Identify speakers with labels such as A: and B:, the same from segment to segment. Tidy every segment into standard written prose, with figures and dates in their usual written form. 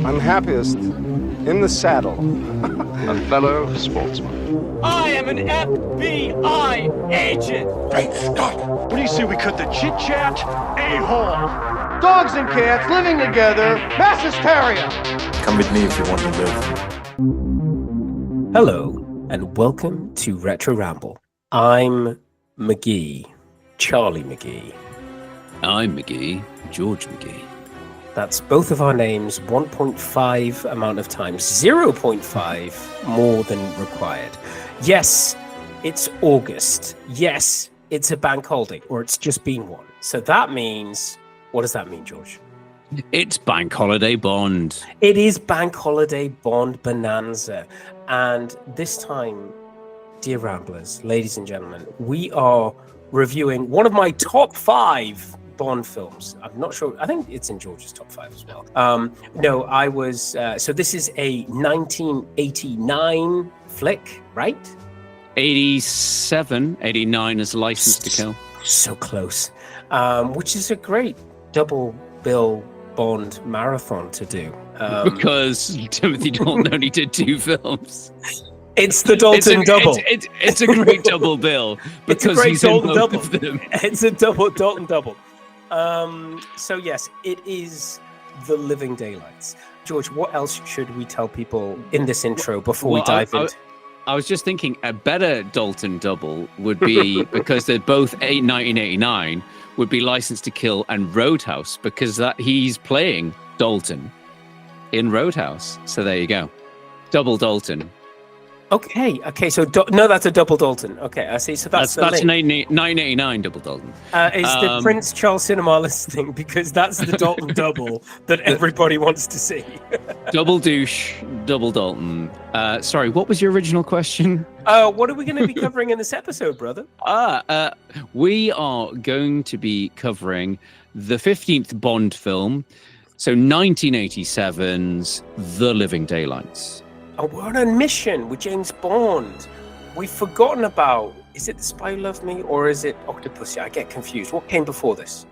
A: I'm happiest in the saddle.
B: A fellow sportsman.
C: I am an FBI agent!
D: Great Scott!
E: What do you say we cut the chit-chat? A-hole!
A: Dogs and cats living together, mass hysteria.
D: Come with me if you want to live.
F: Hello, and welcome to Retro Ramble. I'm McGee, Charlie McGee.
G: I'm McGee, George McGee.
F: That's both of our names 1.5 amount of times, 0.5 more than required. Yes, it's August. Yes, it's a bank holiday, or it's just been one. So that means, what does that mean, George?
G: It's Bank Holiday Bond.
F: It is Bank Holiday Bond Bonanza. And this time, dear Ramblers, ladies and gentlemen, we are reviewing one of my top 5 Bond films. I'm not sure. I think it's in George's top 5 as well. No, I was. So this is a 1989 flick, right?
G: 87, 89 is License to Kill.
F: So close. Which is a great double bill Bond marathon to do.
G: Because Timothy Dalton only did 2 films.
F: It's the Dalton double.
G: It's a great double bill because he's Dalton in both double. Of them.
F: It's a double Dalton double. So yes, it is The Living Daylights. George, what else should we tell people in this intro before we dive into?
G: I was just thinking a better Dalton double would be, because they're both 1989, would be License to Kill and Roadhouse, because that he's playing Dalton in Roadhouse. So there you go. Double Dalton.
F: Okay. So no, that's a double Dalton. Okay, I see. So that's
G: 989 double Dalton.
F: Is the Prince Charles Cinema listening? Because that's the Dalton double that everybody wants to see.
G: Double douche, double Dalton. Sorry, what was your original question?
F: What are we going to be covering in this episode, brother?
G: We are going to be covering the 15th Bond film, so 1987's The Living Daylights.
F: Oh, we're on a mission with James Bond. We've forgotten about, is it The Spy Who Loved Me or is it Octopussy? I get confused. What came before this?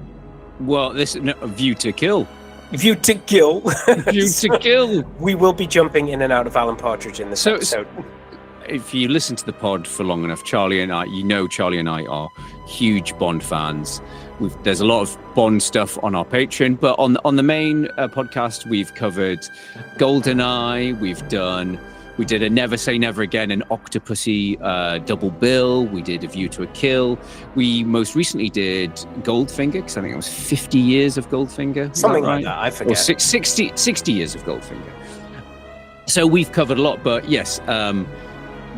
G: Well, this is View to Kill.
F: View to Kill.
G: View to Kill.
F: We will be jumping in and out of Alan Partridge in this episode.
G: If you listen to the pod for long enough, Charlie and I are huge Bond fans. There's a lot of Bond stuff on our Patreon, but on the main podcast, we've covered GoldenEye. We did a Never Say Never Again, an Octopussy double bill. We did A View to a Kill. We most recently did Goldfinger, because I think it was 50 years of Goldfinger.
F: Something like that, I forget.
G: Or 60 years of Goldfinger. So we've covered a lot, but yes,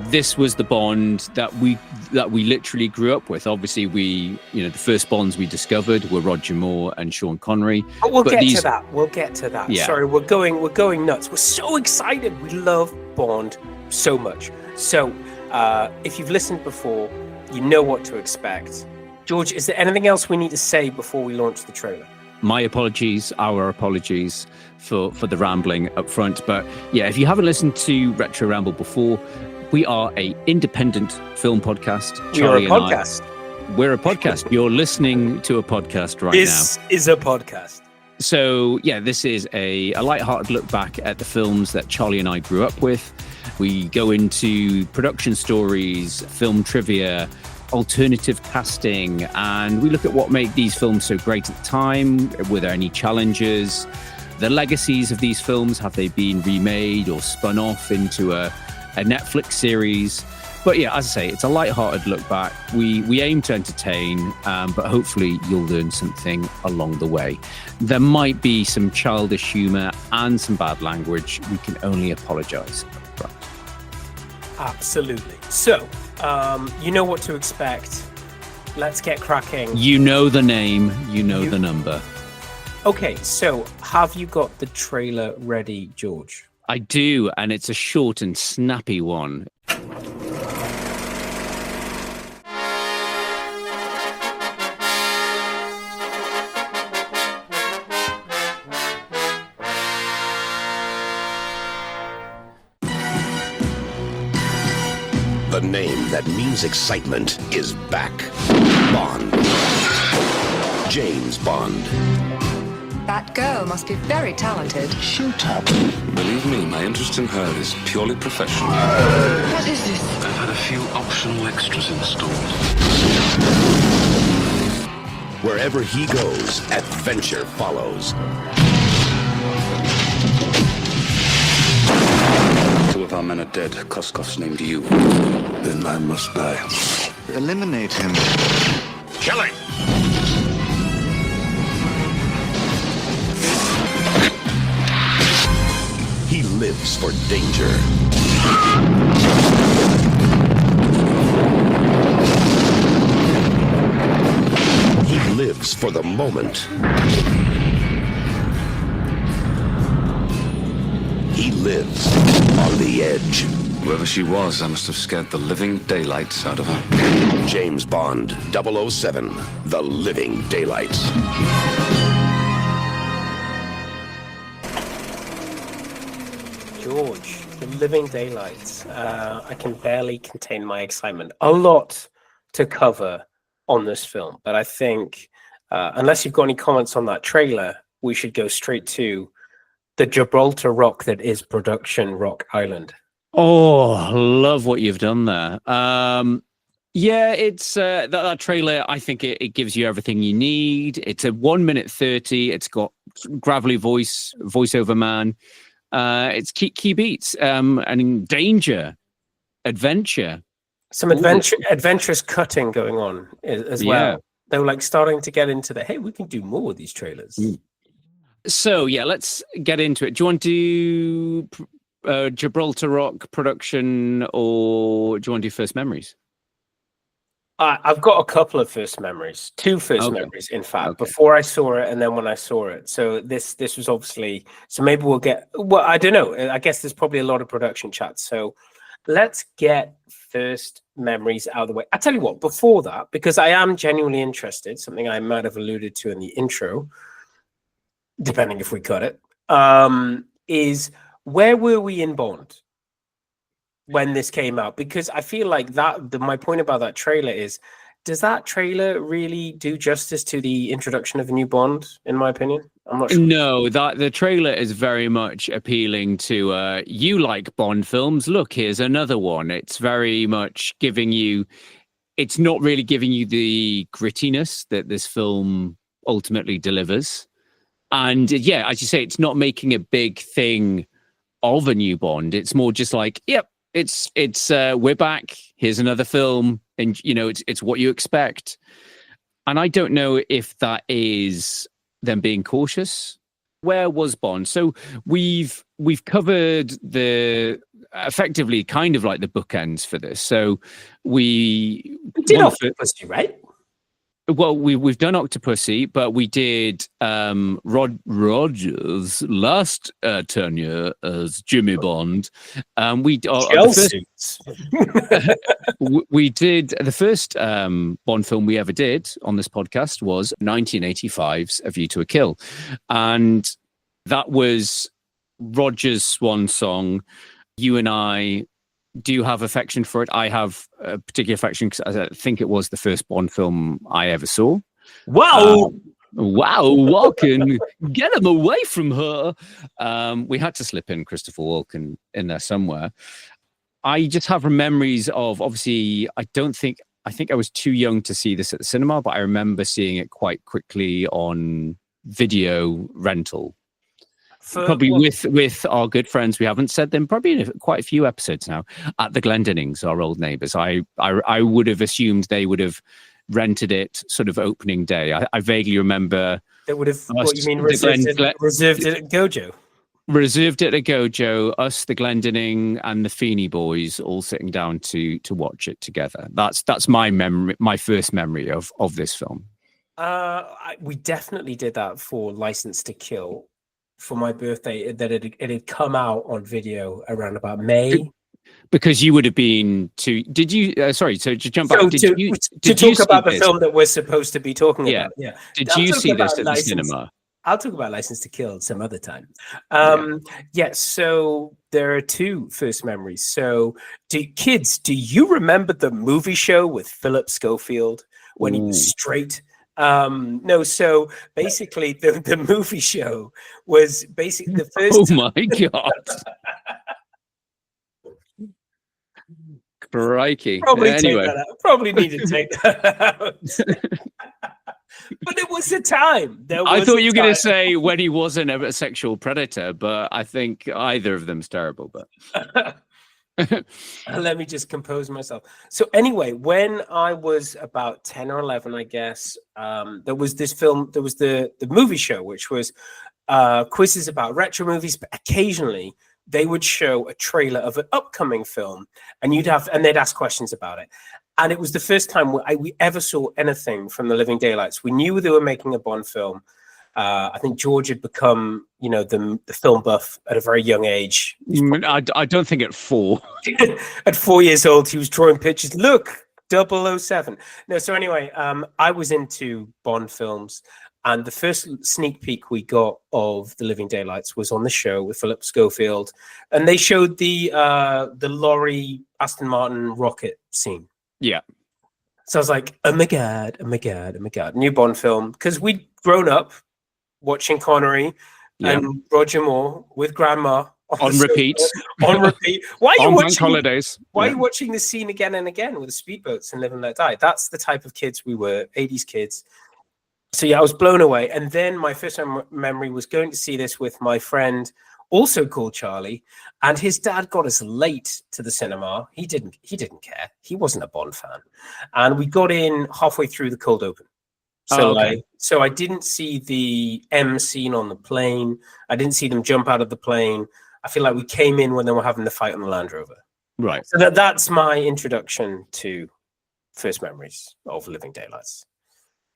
G: this was the Bond that we literally grew up with. Obviously, the first Bonds we discovered were Roger Moore and Sean Connery.
F: But we'll get to that. We'll get to that.
G: Yeah.
F: Sorry, we're going nuts. We're so excited. We love Bond so much. So, if you've listened before, you know what to expect. George, is there anything else we need to say before we launch the trailer?
G: My apologies, our apologies for the rambling up front. But yeah, if you haven't listened to Retro Ramble before, we are an independent film podcast.
F: We're a podcast.
G: We're a podcast. You're listening to a podcast right now.
F: This is a podcast.
G: So, yeah, this is a lighthearted look back at the films that Charlie and I grew up with. We go into production stories, film trivia, alternative casting, and we look at what made these films so great at the time. Were there any challenges? The legacies of these films, have they been remade or spun off into a Netflix series? But yeah, as I say, it's a light-hearted look back. We aim to entertain, but hopefully you'll learn something along the way. There might be some childish humor and some bad language. We can only apologize. Right.
F: Absolutely. So, you know what to expect. Let's get cracking.
G: You know the name, you know the number.
F: Okay, so have you got the trailer ready, George?
G: I do, and it's a short and snappy one.
H: The name that means excitement is back. Bond. James Bond.
I: That girl must be very talented.
J: Shut up. Believe me, my interest in her is purely professional.
I: What is this?
J: I've had a few optional extras installed.
H: Wherever he goes, adventure follows.
J: Two of our men are dead. Koskov's named you.
D: Then I must die.
A: Eliminate him.
H: Kill him! He lives for danger. He lives for the moment. He lives on the edge.
J: Whoever she was, I must have scared the living daylights out of her.
H: James Bond, 007, The Living Daylights.
F: George, The Living Daylights. I can barely contain my excitement. A lot to cover on this film, but I think, unless you've got any comments on that trailer, we should go straight to the Gibraltar rock that is Production Rock Island.
G: Oh, love what you've done there. Yeah, it's that trailer. I think it gives you everything you need. It's a 1 minute 30. It's got gravelly voiceover man. It's key beats. And danger, adventure,
F: some adventurous cutting going on as well. Yeah. They were like starting to get into the, hey, we can do more with these trailers.
G: So yeah, let's get into it. Do you want to do Gibraltar Rock production, or do you want to do first memories?
F: I've got a couple of first memories, two first memories, in fact, before I saw it and then when I saw it. So this was obviously, so maybe we'll get, well, I don't know. I guess there's probably a lot of production chats. So let's get first memories out of the way. I tell you what, before that, because I am genuinely interested, something I might have alluded to in the intro, depending if we cut it, is where were we in Bond when this came out? Because I feel like my point about that trailer is, does that trailer really do justice to the introduction of a new Bond, in my opinion? I'm not sure.
G: No, the trailer is very much appealing to, you like Bond films, look, here's another one. It's very much giving you, it's not really giving you the grittiness that this film ultimately delivers. And yeah, as you say, it's not making a big thing of a new Bond. It's more just like, yep, it's we're back. Here's another film, and you know, it's what you expect. And I don't know if that is them being cautious. Where was Bond? So we've covered the effectively kind of like the bookends for this. So we
F: did Octopussy, right?
G: Well, we've done Octopussy, but we did Roger's last tenure as Jimmy Bond. We did the first Bond film we ever did on this podcast was 1985's A View to a Kill, and that was Roger's swan song. You and I do have affection for it. I have a particular affection because I think it was the first Bond film I ever saw.
F: Wow.
G: Wow, Walken, get him away from her. We had to slip in Christopher Walken in there somewhere. I just have memories of, obviously, I think I was too young to see this at the cinema, but I remember seeing it quite quickly on video rental. Probably with our good friends, we haven't said them probably in quite a few episodes now, at the Glendinings, our old neighbours. I would have assumed they would have rented it sort of opening day. I vaguely remember
F: they would have. What you mean reserved it at Gojo?
G: Reserved it at Gojo. Us, the Glendinning, and the Feeney boys all sitting down to watch it together. That's my memory, my first memory of this film.
F: We definitely did that for License to Kill. For my birthday, that it had come out on video around about May.
G: Because you would have been to. Did you? Sorry, so to jump back.
F: Did you talk about the film that we're supposed to be talking about? Yeah.
G: Did you see this at the cinema?
F: I'll talk about License to Kill some other time. So there are two first memories. So, do you remember the movie show with Philip Schofield when he was straight No, so basically the movie show was basically the first.
G: Oh my God. Crikey.
F: Probably
G: Anyway.
F: take that out. Probably need to take that out. But it was the time.
G: I thought you were going to say when he wasn't a sexual predator, but I think either of them's terrible. But
F: let me just compose myself. So anyway, when I was about 10 or 11, I guess, there was this film, there was the movie show, which was quizzes about retro movies, but occasionally they would show a trailer of an upcoming film and they'd ask questions about it. And it was the first time we ever saw anything from the Living Daylights. We knew they were making a Bond film. I think George had become, the film buff at a very young age.
G: I don't think at 4.
F: At 4 years old, he was drawing pictures. Look, 007. No, so anyway, I was into Bond films. And the first sneak peek we got of The Living Daylights was on the show with Philip Schofield. And they showed the lorry Aston Martin rocket scene.
G: Yeah.
F: So I was like, oh my God. New Bond film. Because we'd grown up watching Connery and Roger Moore with Grandma.
G: On repeat.
F: On repeat. Why are you watching
G: holidays?
F: Why are you watching this scene again and again with the speedboats and Live and Let Die? That's the type of kids we were, 80s kids. So yeah, I was blown away. And then my first memory was going to see this with my friend, also called Charlie, and his dad got us late to the cinema. He didn't care. He wasn't a Bond fan. And we got in halfway through the cold open. So so I didn't see the M scene on the plane. I didn't see them jump out of the plane. I feel like we came in when they were having the fight on the Land Rover.
G: Right.
F: So that's my introduction to first memories of Living Daylights.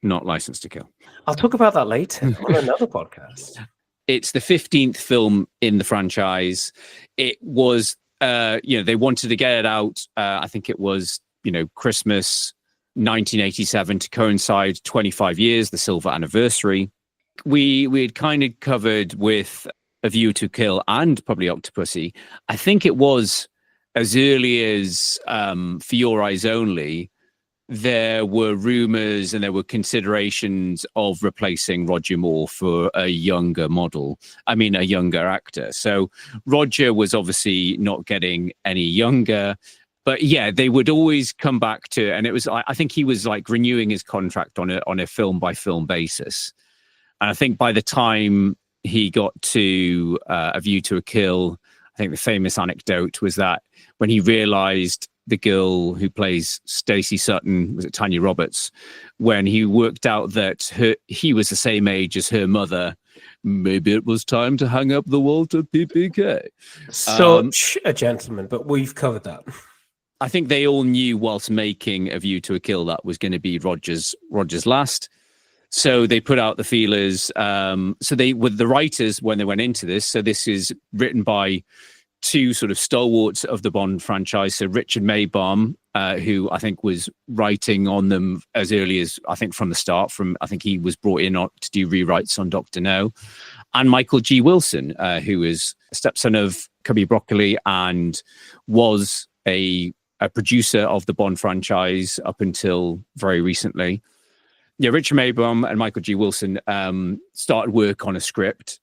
G: Not License to Kill.
F: I'll talk about that later on another podcast.
G: It's the 15th film in the franchise. It was, they wanted to get it out. I think it was, Christmas 1987 to coincide 25 years, the silver anniversary. We had kind of covered with A View to Kill and probably Octopussy. I think it was as early as For Your Eyes Only, there were rumors and there were considerations of replacing Roger Moore for a younger actor. So Roger was obviously not getting any younger, but yeah, they would always come back to, and it was, I think he was like renewing his contract on a film by film basis. And I think by the time he got to A View to a Kill, I think the famous anecdote was that when he realized the girl who plays Stacey Sutton, was it Tanya Roberts, when he worked out that he was the same age as her mother, maybe it was time to hang up the Walter PPK.
F: Such a gentleman, but we've covered that.
G: I think they all knew whilst making A View to a Kill that was going to be Roger's last. So they put out the feelers. So they were the writers when they went into this. So this is written by two sort of stalwarts of the Bond franchise. So Richard Maybaum, who I think was writing on them as early as, I think from the start, I think he was brought in to do rewrites on Dr. No. And Michael G. Wilson, who is a stepson of Cubby Broccoli and was a producer of the Bond franchise up until very recently. Yeah, Richard Maybaum and Michael G. Wilson started work on a script.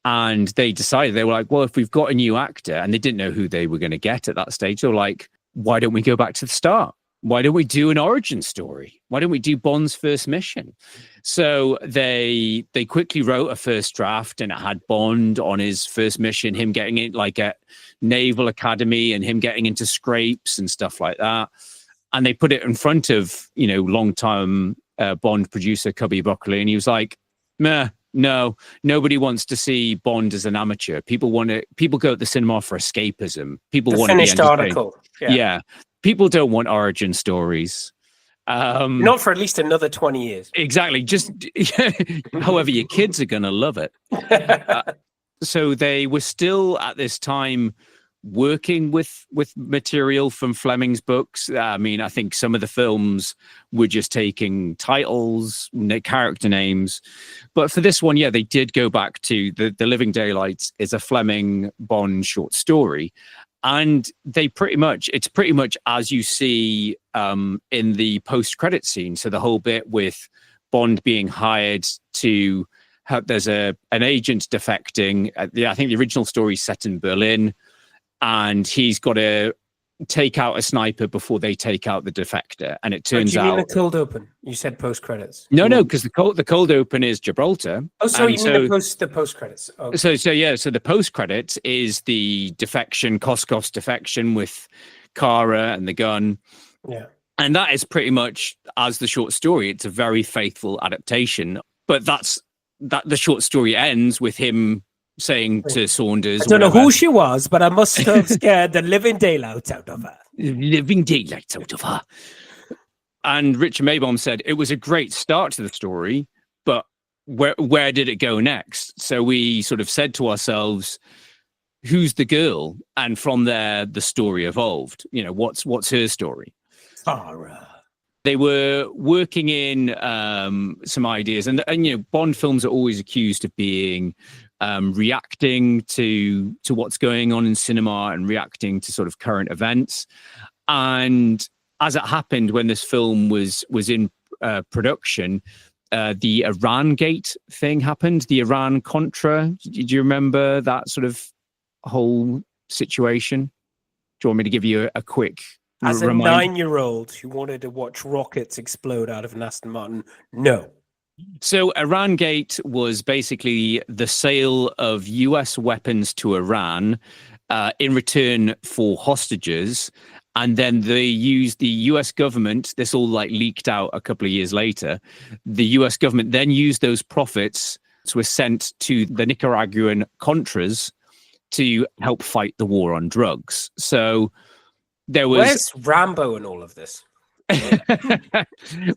G: And they decided, they were like, well, if we've got a new actor, and they didn't know who they were going to get at that stage, they were like, why don't we go back to the start? Why don't we do an origin story? Why don't we do Bond's first mission? So they quickly wrote a first draft, and it had Bond on his first mission, him getting it like at Naval Academy and him getting into scrapes and stuff like that. And they put it in front of, long-time Bond producer Cubby Broccoli, and he was like, meh. No, nobody wants to see Bond as an amateur. People go to the cinema for escapism. People want
F: finished article.
G: Yeah. People don't want origin stories.
F: Not for at least another 20 years.
G: Exactly. Just however your kids are going to love it. So they were still at this time working with material from Fleming's books. I mean, I think some of the films were just taking titles, character names. But for this one, yeah, they did go back to The Living Daylights is a Fleming Bond short story. And it's pretty much as you see in the post-credit scene. So the whole bit with Bond being hired to help. There's an agent defecting. I think the original story is set in Berlin, and he's got to take out a sniper before they take out the defector. And it turns out...
F: Do you mean the cold open? You said post-credits.
G: No, because the cold open is Gibraltar.
F: Oh, sorry, you mean the post-credits. Oh.
G: So the post-credits is the defection, Koskov's defection with Kara and the gun.
F: Yeah.
G: And that is pretty much, as the short story, it's a very faithful adaptation. But the short story ends with him saying to Saunders...
F: I don't know who she was, but I must have scared the living daylights out of her.
G: Living daylights out of her. And Richard Maybaum said, it was a great start to the story, but where did it go next? So we sort of said to ourselves, who's the girl? And from there, the story evolved. You know, what's her story?
F: Tara.
G: They were working in some ideas, and you know, Bond films are always accused of being reacting to what's going on in cinema and reacting to sort of current events. And as it happened, when this film was in production, the Iran Gate thing happened. The Iran Contra. Did you remember that sort of whole situation? Do you want me to give you a quick?
F: As a 9-year-old who wanted to watch rockets explode out of an Aston Martin, no.
G: So Iran Gate was basically the sale of US weapons to Iran in return for hostages. And then they used the US government, this all like leaked out a couple of years later. The US government then used those profits to were sent to the Nicaraguan Contras to help fight the war on drugs. So there was...
F: Where's Rambo in all of this?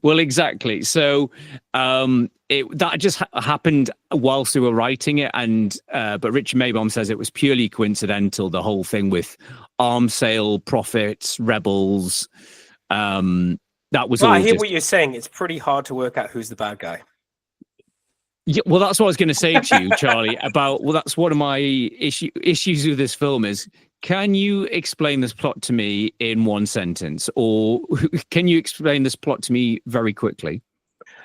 G: Well, exactly. So that just happened whilst we were writing it, and but Richard Maybaum says it was purely coincidental. The whole thing with arms sale, profits, rebels. That was.
F: Well,
G: all
F: I hear
G: just...
F: what you're saying. It's pretty hard to work out who's the bad guy.
G: Yeah, well, that's what I was going to say to you, Charlie. That's one of my issues with this film is. Can you explain this plot to me in one sentence, or can you explain this plot to me very quickly?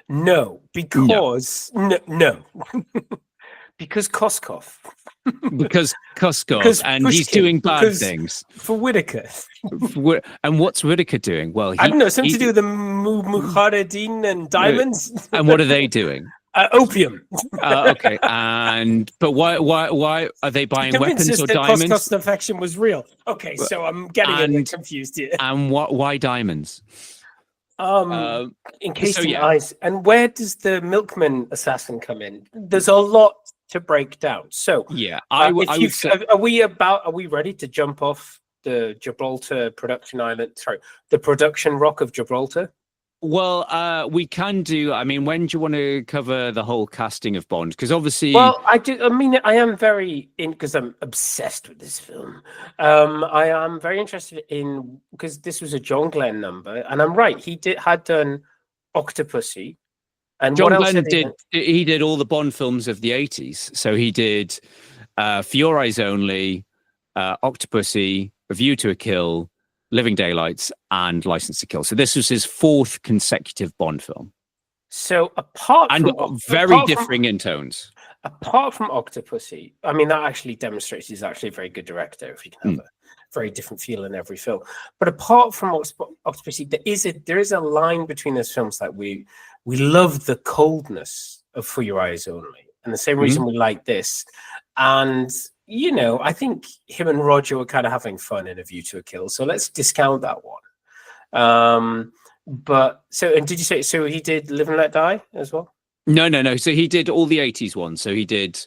F: No, because no. Because Koskov.
G: Because Koskov, and he's doing bad things.
F: For Whitaker.
G: And what's Whitaker doing? Well,
F: I don't know, something to do with the Mujahideen and diamonds.
G: And what are they doing?
F: Opium.
G: Okay, but why are they buying weapons or diamonds?
F: Koskov's affection was real. Okay, so I'm getting a bit confused here.
G: And why diamonds?
F: Encased in eyes. And where does the milkman assassin come in? There's a lot to break down. So
G: yeah,
F: are we ready to jump off the Gibraltar production island? Sorry, the production rock of Gibraltar.
G: Well, we can do. I mean, when do you want to cover the whole casting of Bond? Because obviously,
F: well, I do. I mean, I am very because I'm obsessed with this film. I am very interested in because this was a John Glenn number, and I'm right. He had done Octopussy, and
G: John
F: what else
G: Glenn he did all the Bond films of the 80s. So he did For Your Eyes Only, Octopussy, A View to a Kill, Living Daylights, and License to Kill. So this was his 4th consecutive Bond film.
F: So
G: differing in tones.
F: Apart from Octopussy, I mean, that actually demonstrates he's actually a very good director if you can have a very different feel in every film. But apart from Octopussy, there is a line between those films that we love the coldness of For Your Eyes Only, and the same reason we like this. And you know, I think him and Roger were kind of having fun in A View to a Kill, so let's discount that one. But and did you say so? He did Live and Let Die as well?
G: No. So he did all the 80s ones. So he did.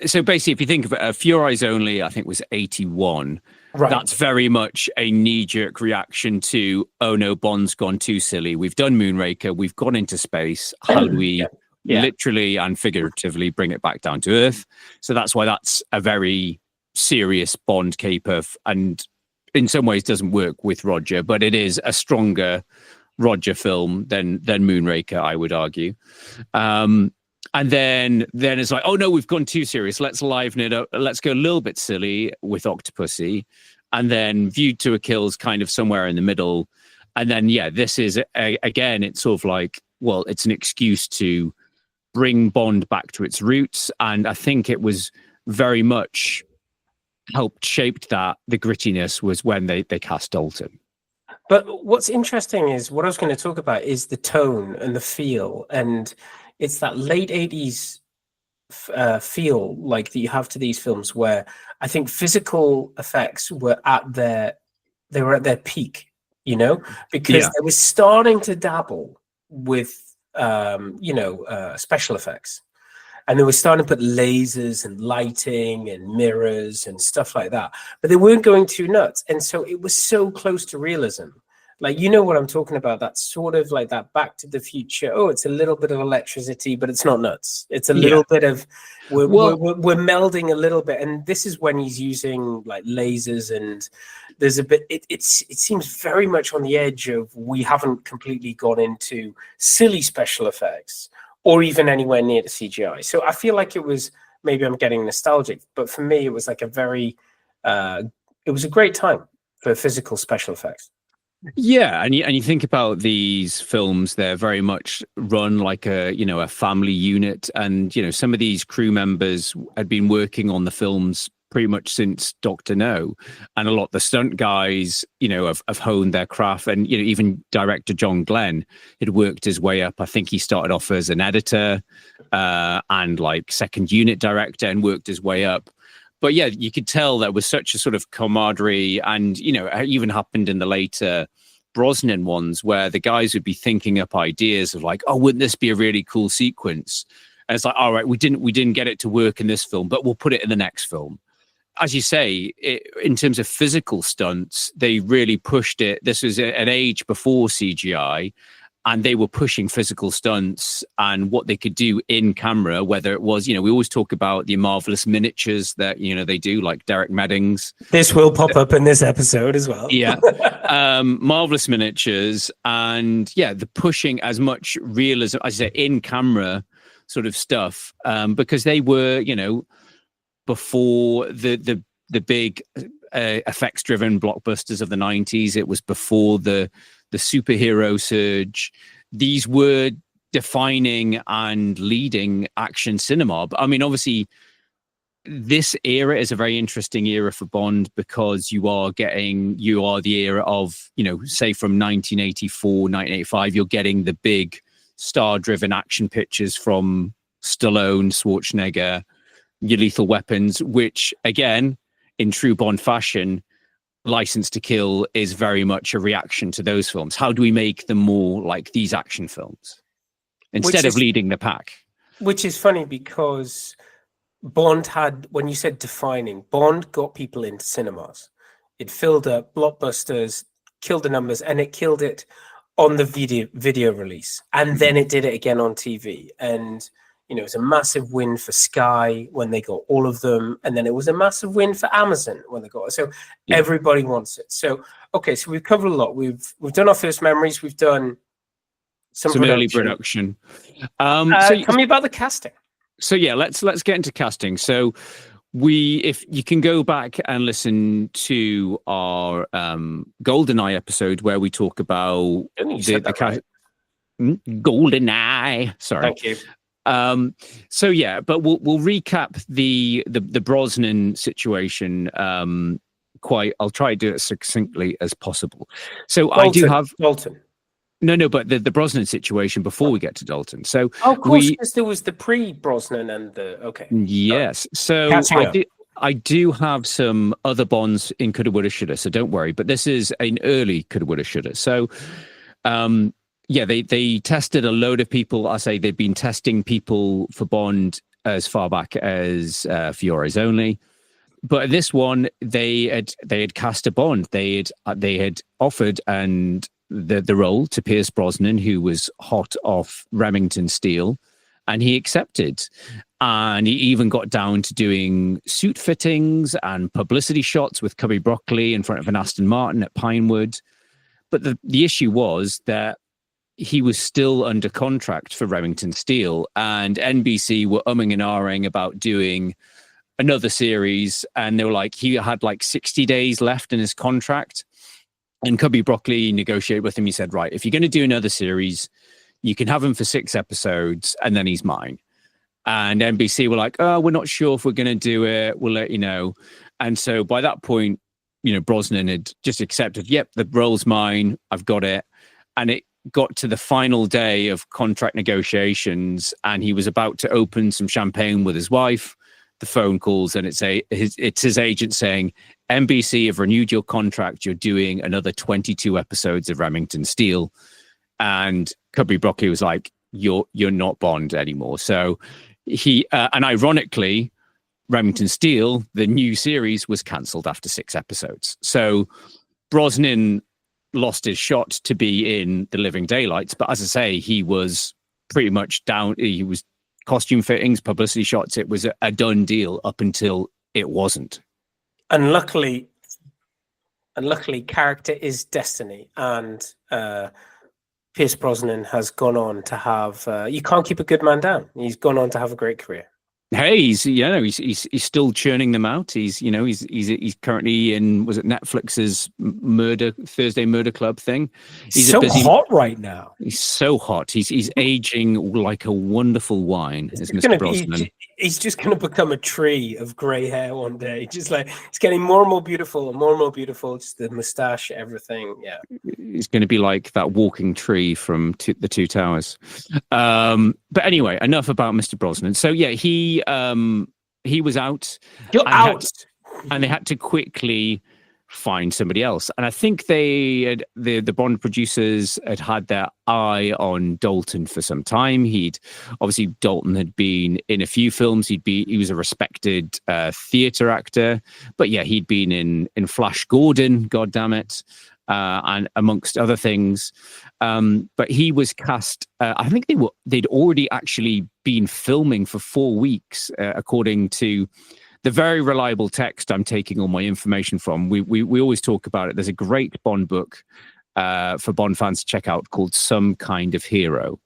G: So basically, if you think of it, For Your Eyes Only, I think was 81. Right. That's very much a knee-jerk reaction to, oh no, Bond's gone too silly. We've done Moonraker. We've gone into space. How do we literally and figuratively bring it back down to Earth? So that's why that's a very serious Bond caper, and in some ways doesn't work with Roger, but it is a stronger Roger film than Moonraker, I would argue. And then it's like, oh no, we've gone too serious. Let's liven it up. Let's go a little bit silly with Octopussy. And then View to a Kill's kind of somewhere in the middle. And then, this is, again, it's sort of like well, it's an excuse to bring Bond back to its roots. And I think it was very much helped shaped that the grittiness was when they cast Dalton.
F: But what's interesting is what I was going to talk about is the tone and the feel, and it's that late 80s feel like that you have to these films where I think physical effects were at their peak, you know, because they were starting to dabble with special effects. And they were starting to put lasers and lighting and mirrors and stuff like that. But they weren't going too nuts. And so it was so close to realism. Like, you know what I'm talking about? That sort of like that Back to the Future. Oh, it's a little bit of electricity, but it's not nuts. It's a little bit of, we're melding a little bit. And this is when he's using like lasers, and there's a bit, it seems very much on the edge of, we haven't completely gone into silly special effects or even anywhere near the CGI. So I feel like it was, maybe I'm getting nostalgic, but for me, it was like it was a great time for physical special effects.
G: Yeah, and you think about these films, they're very much run like a family unit. And, some of these crew members had been working on the films pretty much since Dr. No. And a lot of the stunt guys, have honed their craft. And, even director John Glenn had worked his way up. I think he started off as an editor and like second unit director and worked his way up. But yeah, you could tell there was such a sort of camaraderie, and, it even happened in the later Brosnan ones where the guys would be thinking up ideas of like, oh, wouldn't this be a really cool sequence? And it's like, all right, we didn't get it to work in this film, but we'll put it in the next film. As you say, in terms of physical stunts, they really pushed it. This was an age before CGI, and they were pushing physical stunts and what they could do in camera, whether it was, we always talk about the marvelous miniatures that, they do, like Derek Meddings.
F: This will pop up in this episode as well.
G: Yeah. Marvelous miniatures. And yeah, the pushing as much realism, as I say, in camera sort of stuff, because they were, before the big effects driven blockbusters of the 90s. It was before the superhero surge. These were defining and leading action cinema. But I mean, obviously, this era is a very interesting era for Bond because you are the era of, say from 1984, 1985, you're getting the big star-driven action pictures from Stallone, Schwarzenegger, your Lethal Weapons, which again, in true Bond fashion, License to Kill is very much a reaction to those films. How do we make them more like these action films instead of leading the pack? Which
F: is funny because Bond had, when you said defining, Bond got people into cinemas. It filled up blockbusters, killed the numbers, and it killed it on the video release. And then it did it again on TV. And it was a massive win for Sky when they got all of them. And then it was a massive win for Amazon when they got it. So everybody wants it. So, okay, so we've covered a lot. We've done our first memories. We've done some
G: early production.
F: Tell me about the casting.
G: So yeah, let's get into casting. So if you can go back and listen to our GoldenEye episode where we talk about the cast. Right. GoldenEye. Sorry.
F: Thank you.
G: So yeah, but we'll recap the Brosnan situation. I'll try to do it as succinctly as possible. So
F: Dalton,
G: I do have
F: Dalton.
G: No, but the Brosnan situation before we get to Dalton. So
F: of course, because there was the pre-Brosnan and the
G: Yes. So I do have some other Bonds in Coulda, Woulda, Shoulda. So don't worry. But this is an early Coulda, Woulda, Shoulda. So. Yeah, they tested a load of people. I say they've been testing people for Bond as far back as Fiore's Only, but this one they had cast a Bond. They had offered the role to Pierce Brosnan, who was hot off Remington Steele, and he accepted. And he even got down to doing suit fittings and publicity shots with Cubby Broccoli in front of an Aston Martin at Pinewood. But the issue was that he was still under contract for Remington Steele, and NBC were umming and ahhing about doing another series. And they were like, he had like 60 days left in his contract. And Cubby Broccoli negotiated with him. He said, right, if you're going to do another series, You can have him for 6 episodes and then he's mine. And NBC were like, oh, we're not sure if we're going to do it. We'll let you know. And so by that point, Brosnan had just accepted, yep, the role's mine. I've got it. And it got to the final day of contract negotiations and he was about to open some champagne with his wife. The phone calls and it's his agent saying, NBC have renewed your contract. You're doing another 22 episodes of Remington Steele. And Cubby Broccoli was like, you're not Bond anymore. So he, and ironically, Remington Steele, the new series, was cancelled after 6 episodes. So Brosnan lost his shot to be in The Living Daylights. But as I say, he was pretty much down. He was costume fittings, publicity shots. It was a done deal up until it wasn't.
F: And luckily, character is destiny. And Pierce Brosnan has gone on to have. You can't keep a good man down. He's gone on to have a great career.
G: Hey, he's still churning them out. He's currently in, was it Netflix's Thursday Murder Club thing? He's
F: so hot right now.
G: He's so hot. He's aging like a wonderful wine. Is Mr. Brosnan?
F: He's just going to become a tree of grey hair one day. Just like it's getting more and more beautiful and more and more beautiful. Just the moustache, everything. Yeah,
G: he's going to be like that walking tree from the Two Towers. But anyway, enough about Mr. Brosnan. So yeah, he was out.
F: You're out,
G: and they had to quickly find somebody else. And I think the Bond producers had their eye on Dalton for some time. Dalton had been in a few films. He was a respected theater actor, but yeah, he'd been in Flash Gordon, God damn it, and amongst other things. But he was cast. I think they'd already actually been filming for 4 weeks, according to the very reliable text I'm taking all my information from. We always talk about it. There's a great Bond book for Bond fans to check out called Some Kind of Hero.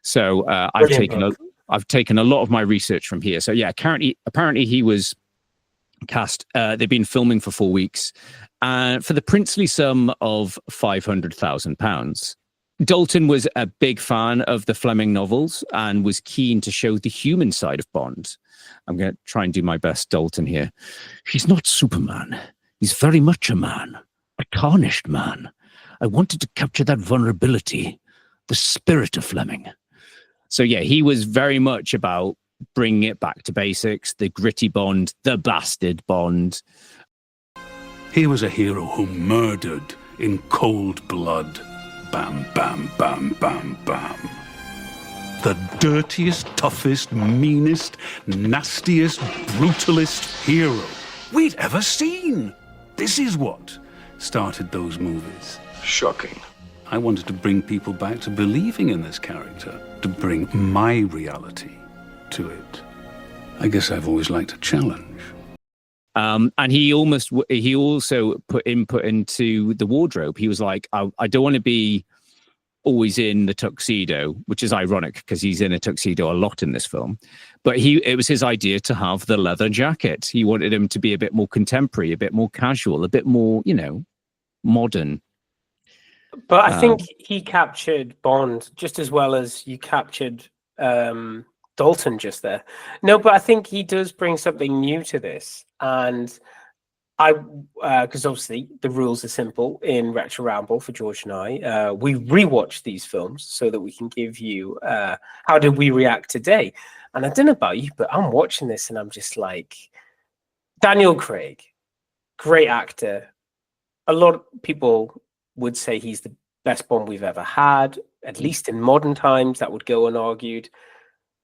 G: So I've taken a lot of my research from here. So yeah, apparently he was cast. They've been filming for 4 weeks for the princely sum of £500,000. Dalton was a big fan of the Fleming novels and was keen to show the human side of Bond. I'm going to try and do my best Dalton here. He's not Superman. He's very much a man, a tarnished man. I wanted to capture that vulnerability, the spirit of Fleming. So yeah, he was very much about bringing it back to basics, the gritty Bond, the bastard Bond.
D: He was a hero who murdered in cold blood. Bam, bam, bam, bam, bam. The dirtiest, toughest, meanest, nastiest, brutalist hero we'd ever seen. This is what started those movies.
J: Shocking.
D: I wanted to bring people back to believing in this character, to bring my reality to it. I guess I've always liked a challenge.
G: And he also put input into the wardrobe. He was like, I don't want to be always in the tuxedo, which is ironic because he's in a tuxedo a lot in this film. But it was his idea to have the leather jacket. He wanted him to be a bit more contemporary, a bit more casual, a bit more, modern.
F: But I think he captured Bond just as well as you captured Dalton just there. No, but I think he does bring something new to this. And because obviously the rules are simple in Retro Ramble for George and I. We rewatch these films so that we can give you how did we react today. And I don't know about you, but I'm watching this and I'm just like, Daniel Craig, great actor. A lot of people would say he's the best Bond we've ever had, at least in modern times. That would go unargued.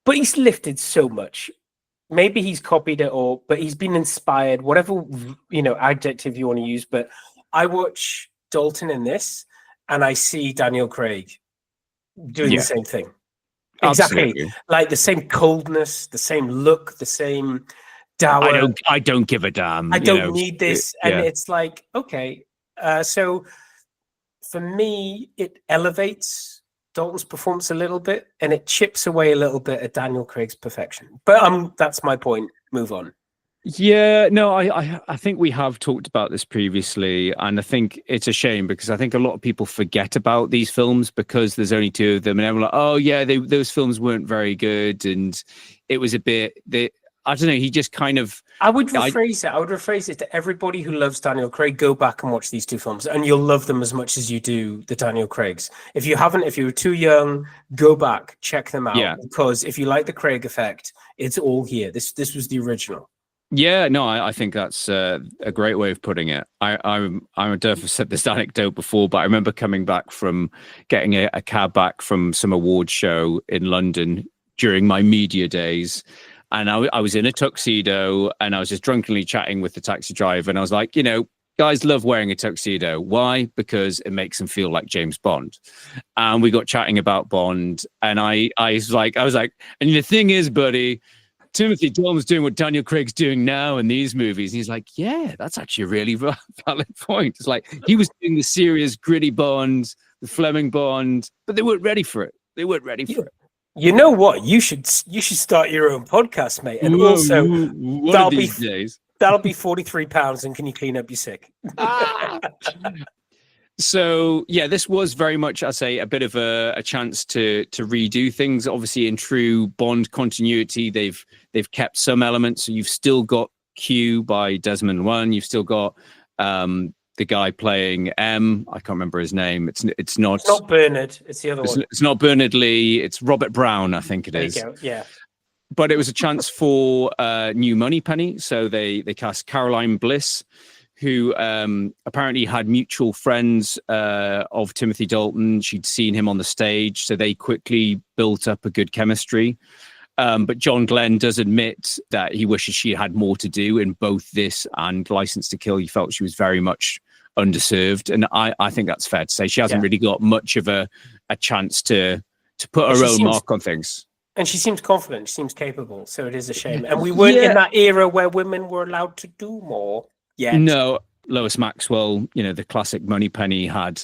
F: But he's lifted so much. Maybe he's copied it but he's been inspired, whatever, adjective you want to use. But I watch Dalton in this and I see Daniel Craig doing the same thing. Exactly.
G: Absolutely.
F: Like the same coldness, the same look, the same dour.
G: I don't give a damn.
F: I don't need this. It's like, okay. So for me, it elevates Dalton's performance a little bit and it chips away a little bit at Daniel Craig's perfection. But that's my point. Move on.
G: Yeah, no, I think we have talked about this previously, and I think it's a shame because I think a lot of people forget about these films because there's only two of them, and everyone like, oh yeah, those films weren't very good, and it was a bit. I don't know. He just kind of.
F: I would rephrase it to everybody who loves Daniel Craig. Go back and watch these two films, and you'll love them as much as you do the Daniel Craigs. If you haven't, if you were too young, go back, check them out.
G: Yeah.
F: Because if you like the Craig effect, it's all here. This was the original.
G: Yeah, no, I think that's a great way of putting it. I don't know if I've said this anecdote before, but I remember coming back from getting a cab back from some award show in London during my media days. And I was in a tuxedo and I was just drunkenly chatting with the taxi driver. And I was like, guys love wearing a tuxedo. Why? Because it makes them feel like James Bond. And we got chatting about Bond. And I was like, and the thing is, buddy, Timothy Dalton's doing what Daniel Craig's doing now in these movies. And he's like, yeah, that's actually a really valid point. It's like he was doing the serious, gritty Bond, the Fleming Bond, but they weren't ready for it. They weren't ready for it.
F: You know what? You should start your own podcast, mate. And also, that'll be £43. And can you clean up your sick?
G: So yeah, this was very much, I'd say, a bit of a chance to redo things. Obviously, in true Bond continuity, they've kept some elements. So you've still got Q by Desmond One. You've still got the guy playing M. I can't remember his name. It's not
F: Bernard. It's the other one.
G: It's not Bernard Lee. It's Robert Brown, I think it is.
F: There you go. Yeah.
G: But it was a chance for new Moneypenny. So they cast Caroline Bliss, who apparently had mutual friends of Timothy Dalton. She'd seen him on the stage, so they quickly built up a good chemistry. But John Glenn does admit that he wishes she had more to do in both this and License to Kill. He felt she was very much underserved. And I think that's fair to say. She hasn't really got much of a chance to put her own mark on things.
F: And she seems confident. She seems capable. So it is a shame. And we weren't in that era where women were allowed to do more. Yet.
G: No, Lois Maxwell, the classic Moneypenny, had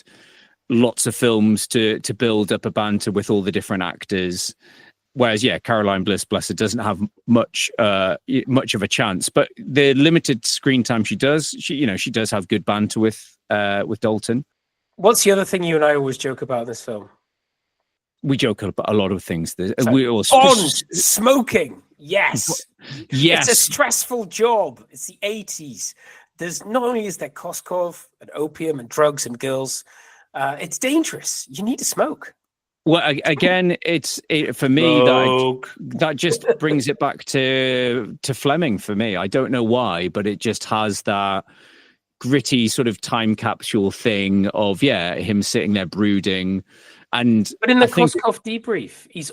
G: lots of films to build up a banter with all the different actors. Whereas, Caroline Bliss, bless her, doesn't have much of a chance. But the limited screen time she does, she does have good banter with Dalton.
F: What's the other thing you and I always joke about in this film?
G: We joke about a lot of things.
F: Bond smoking. Yes.
G: Yes.
F: It's a stressful job. It's the 80s. There's not only is there Koskov and opium and drugs and girls, it's dangerous. You need to smoke.
G: Well, again, for me that just brings it back to Fleming for me. I don't know why, but it just has that gritty sort of time capsule thing of him sitting there brooding. But in the Koskov debrief, he's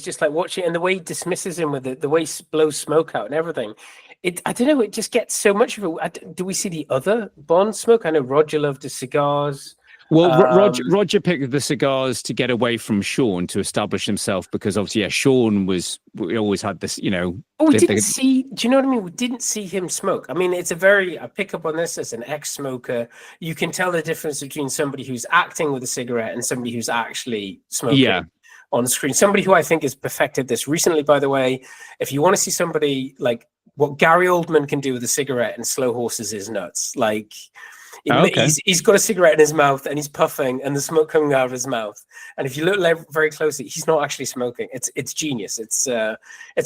G: just like watching, and the way he dismisses him with it, the way he blows smoke out and everything. I don't know, it just gets so much of it. Do we see the other Bond smoke? I know Roger loved the cigars. Well, Roger picked the cigars to get away from Sean to establish himself because obviously, Sean we always had this,
F: we didn't see, do you know what I mean? We didn't see him smoke. I mean, I pick up on this as an ex-smoker. You can tell the difference between somebody who's acting with a cigarette and somebody who's actually smoking on screen. Somebody who I think has perfected this recently, by the way. If you want to see somebody like what Gary Oldman can do with a cigarette and Slow Horses is nuts. Like, he's got a cigarette in his mouth and he's puffing and the smoke coming out of his mouth. And if you look very closely, he's not actually smoking. It's genius. It's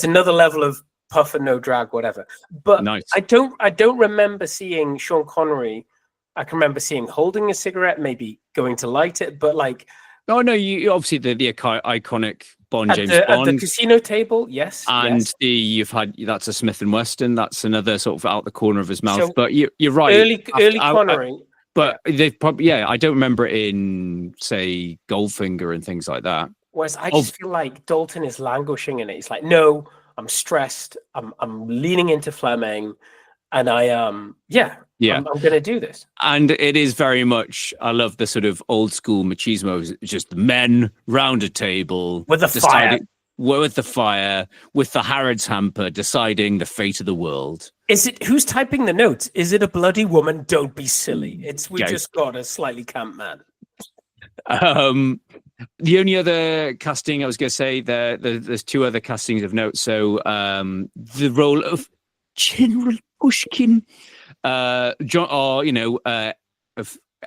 F: another level of puff and no drag, whatever. But nice. I don't remember seeing Sean Connery. I can remember seeing holding a cigarette, maybe going to light it, but like. Oh no, you obviously the iconic Bond James Bond at the casino table, yes. And that's a Smith and Wesson. That's another sort of out the corner of his mouth. So but you're right. Early Connery. But they've probably I don't remember it in say Goldfinger and things like that. Whereas I just feel like Dalton is languishing in it. He's like, no, I'm stressed. I'm leaning into Fleming, and I I'm going to do this. And it is very much, I love the sort of old school machismo. It's just the men round a table with the fire, with the Harrods hamper, deciding the fate of the world. Is it who's typing the notes? Is it a bloody woman? Don't be silly. We just got a slightly camp man. The only other casting I was going to say there's two other castings of note. So the role of
G: General Pushkin.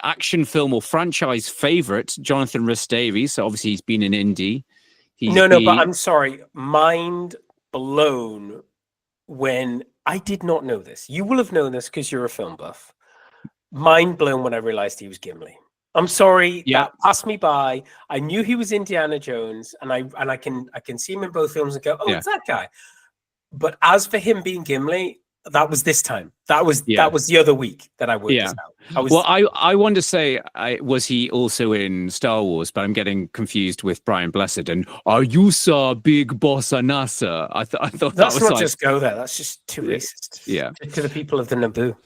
G: Action film or franchise favorite, Jonathan Rhys-Davies. So obviously he's been in indie.
F: But I'm sorry. Mind blown when I did not know this. You will have known this because you're a film buff. Mind blown when I realized he was Gimli. I'm sorry, that passed me by. I knew he was Indiana Jones, and I can see him in both films and go, oh, it's that guy. But as for him being Gimli, that was this time. That was the other week that I worked this out.
G: I want to say, was he also in Star Wars? But I'm getting confused with Brian Blessed. And are you saw Big Boss Anasa? I thought
F: that's
G: that was
F: not just go there. That's just too racist.
G: Yeah,
F: to the people of the Naboo.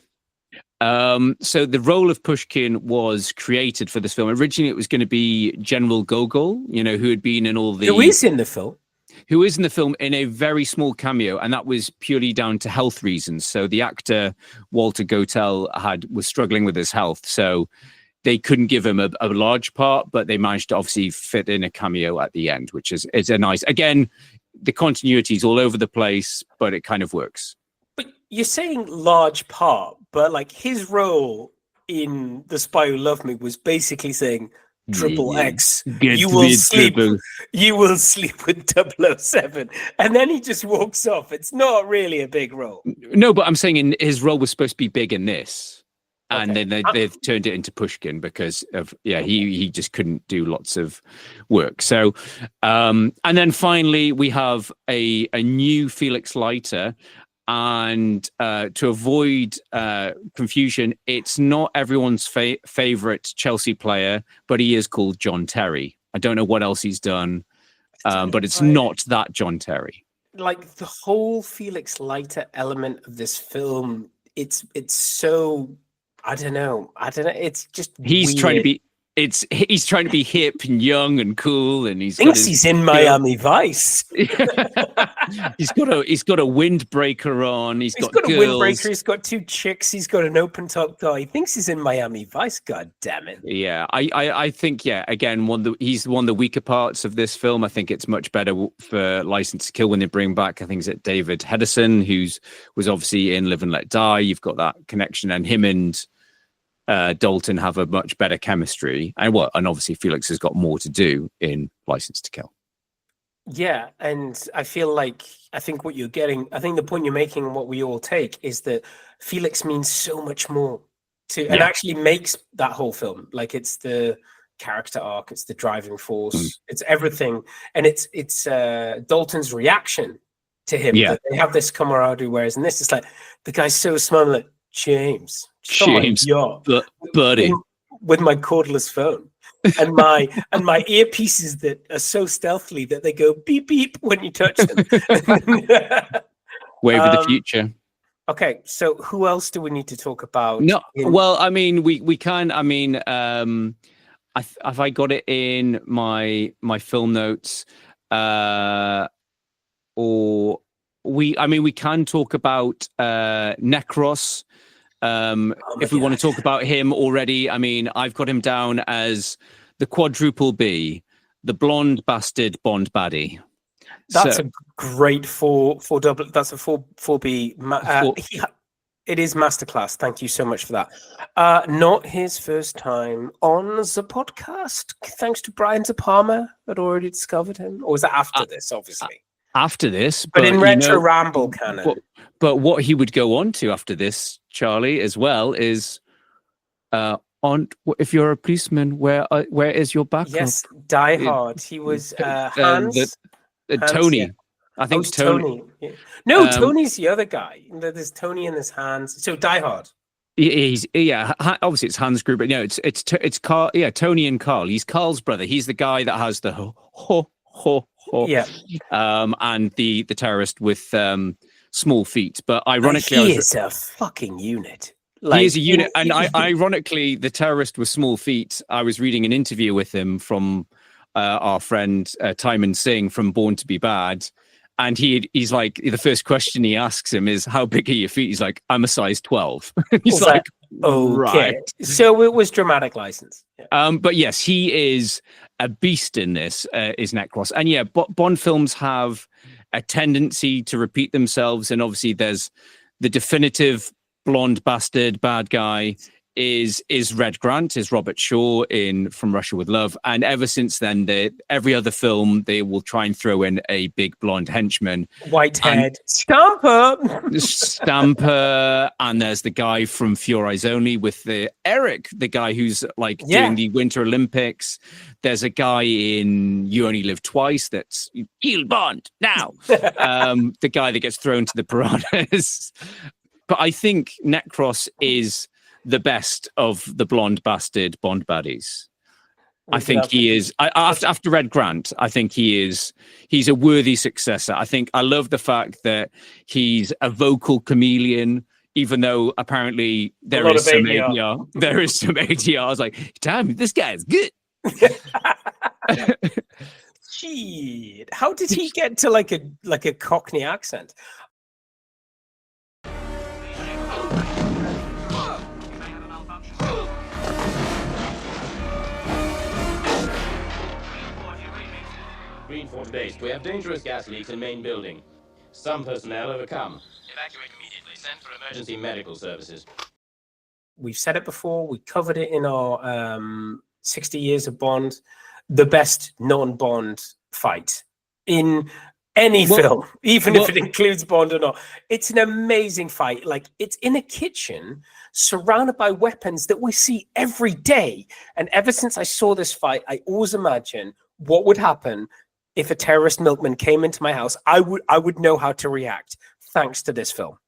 G: So the role of Pushkin was created for this film. Originally, it was going to be General Gogol, who had been in all the...
F: Who is in the film?
G: Who is in the film in a very small cameo, and that was purely down to health reasons. So the actor, Walter Gotell, was struggling with his health, so they couldn't give him a large part, but they managed to obviously fit in a cameo at the end, which is a nice... Again, the continuity is all over the place, but it kind of works.
F: But you're saying large part, but like his role in The Spy Who Loved Me was basically saying Triple X, you will sleep with 007, and then he just walks off. It's not really a big role.
G: No, but I'm saying his role was supposed to be big in this, and then they've turned it into Pushkin because of he just couldn't do lots of work. So, and then finally we have a new Felix Leiter. And to avoid confusion, it's not everyone's favorite Chelsea player, but he is called John Terry. I don't know what else he's done, but it's not that John Terry. Like
F: the whole Felix Leiter element of this film, it's so I don't know. It's just
G: he's
F: weird.
G: trying to be. He's trying to be hip and young and cool, and he's
F: in Miami Vice.
G: he's got a windbreaker on. He's got
F: a windbreaker. He's got two chicks. He's got an open top guy. He thinks he's in Miami Vice. God damn it!
G: Yeah, I think again he's one of the weaker parts of this film. I think it's much better for License to Kill when they bring back. I think it's David Hedison, was obviously in Live and Let Die. You've got that connection, and him and Dalton have a much better chemistry, and obviously Felix has got more to do in License to Kill.
F: Yeah, and I think what you're getting, I think the point you're making and what we all take is that Felix means so much more and actually makes that whole film. Like it's the character arc, it's the driving force, it's everything, and it's Dalton's reaction to him.
G: Yeah,
F: that they have this camaraderie, whereas in this, it's like the guy's so smart, like James,
G: buddy,
F: with my cordless phone and my earpieces that are so stealthily that they go beep beep when you touch them.
G: Wave of the future.
F: Okay, so who else do we need to talk about?
G: No, well, I mean, we can. I mean, have I got it in my film notes? Or we can talk about Necros. If we want to talk about him already, I mean, I've got him down as the quadruple B, the blonde bastard Bond baddie.
F: That's a great four double. That's a 4B. It is masterclass. Thank you so much for that. Not his first time on the podcast. Thanks to Brian De Palma had already discovered him, or was that after this? Obviously.
G: After this,
F: but in retro ramble canon.
G: But what he would go on to after this, Charlie, as well, is if you're a policeman, where is your backup?
F: Yes, Die Hard. He was Hans.
G: Tony.
F: Yeah.
G: I think Tony.
F: Yeah. No, Tony's the other guy. There's Tony in his hands. So Die Hard.
G: Obviously it's Hans Gruber. No, it's Carl. Yeah, Tony and Carl. He's Carl's brother. He's the guy that has the ho.
F: Yeah.
G: And the terrorist with small feet. But ironically,
F: he is a fucking unit.
G: He is a unit, and ironically, the terrorist with small feet. I was reading an interview with him from our friend Timon Singh from Born to Be Bad, and he's like, the first question he asks him is, "How big are your feet?" He's like, "I'm a size 12." He's like,
F: "Okay." Right. So it was dramatic license.
G: Yeah. But yes, he is a beast in this. Is Necros, and yeah, Bond films have a tendency to repeat themselves, and obviously there's the definitive blonde bastard bad guy is Red Grant, is Robert Shaw in From Russia with Love. And ever since then, every other film, they will try and throw in a big blonde henchman.
F: Whitehead. Stamper!
G: Stamper. And there's the guy from For Eyes Only with Eric, the guy who's like doing the Winter Olympics. There's a guy in You Only Live Twice that's Kill Bond now. The guy that gets thrown to the piranhas. But I think Necros is the best of the blonde bastard Bond baddies. I think he is. After Red Grant, I think he's a worthy successor. I love the fact that he's a vocal chameleon, even though apparently there is some ADR. There is some ADR. I was like, damn, this guy is good.
F: Shit. How did he get to like a Cockney accent?
K: Green 40 days. We have dangerous gas leaks in main building. Some personnel overcome. Evacuate immediately. Send for emergency medical services.
F: We've said it before. We covered it in our 60 Years of Bond. The best non-Bond fight in any film, even if it includes Bond or not. It's an amazing fight. Like, it's in a kitchen surrounded by weapons that we see every day. And ever since I saw this fight, I always imagine what would happen if a terrorist milkman came into my house. I would know how to react thanks to this film.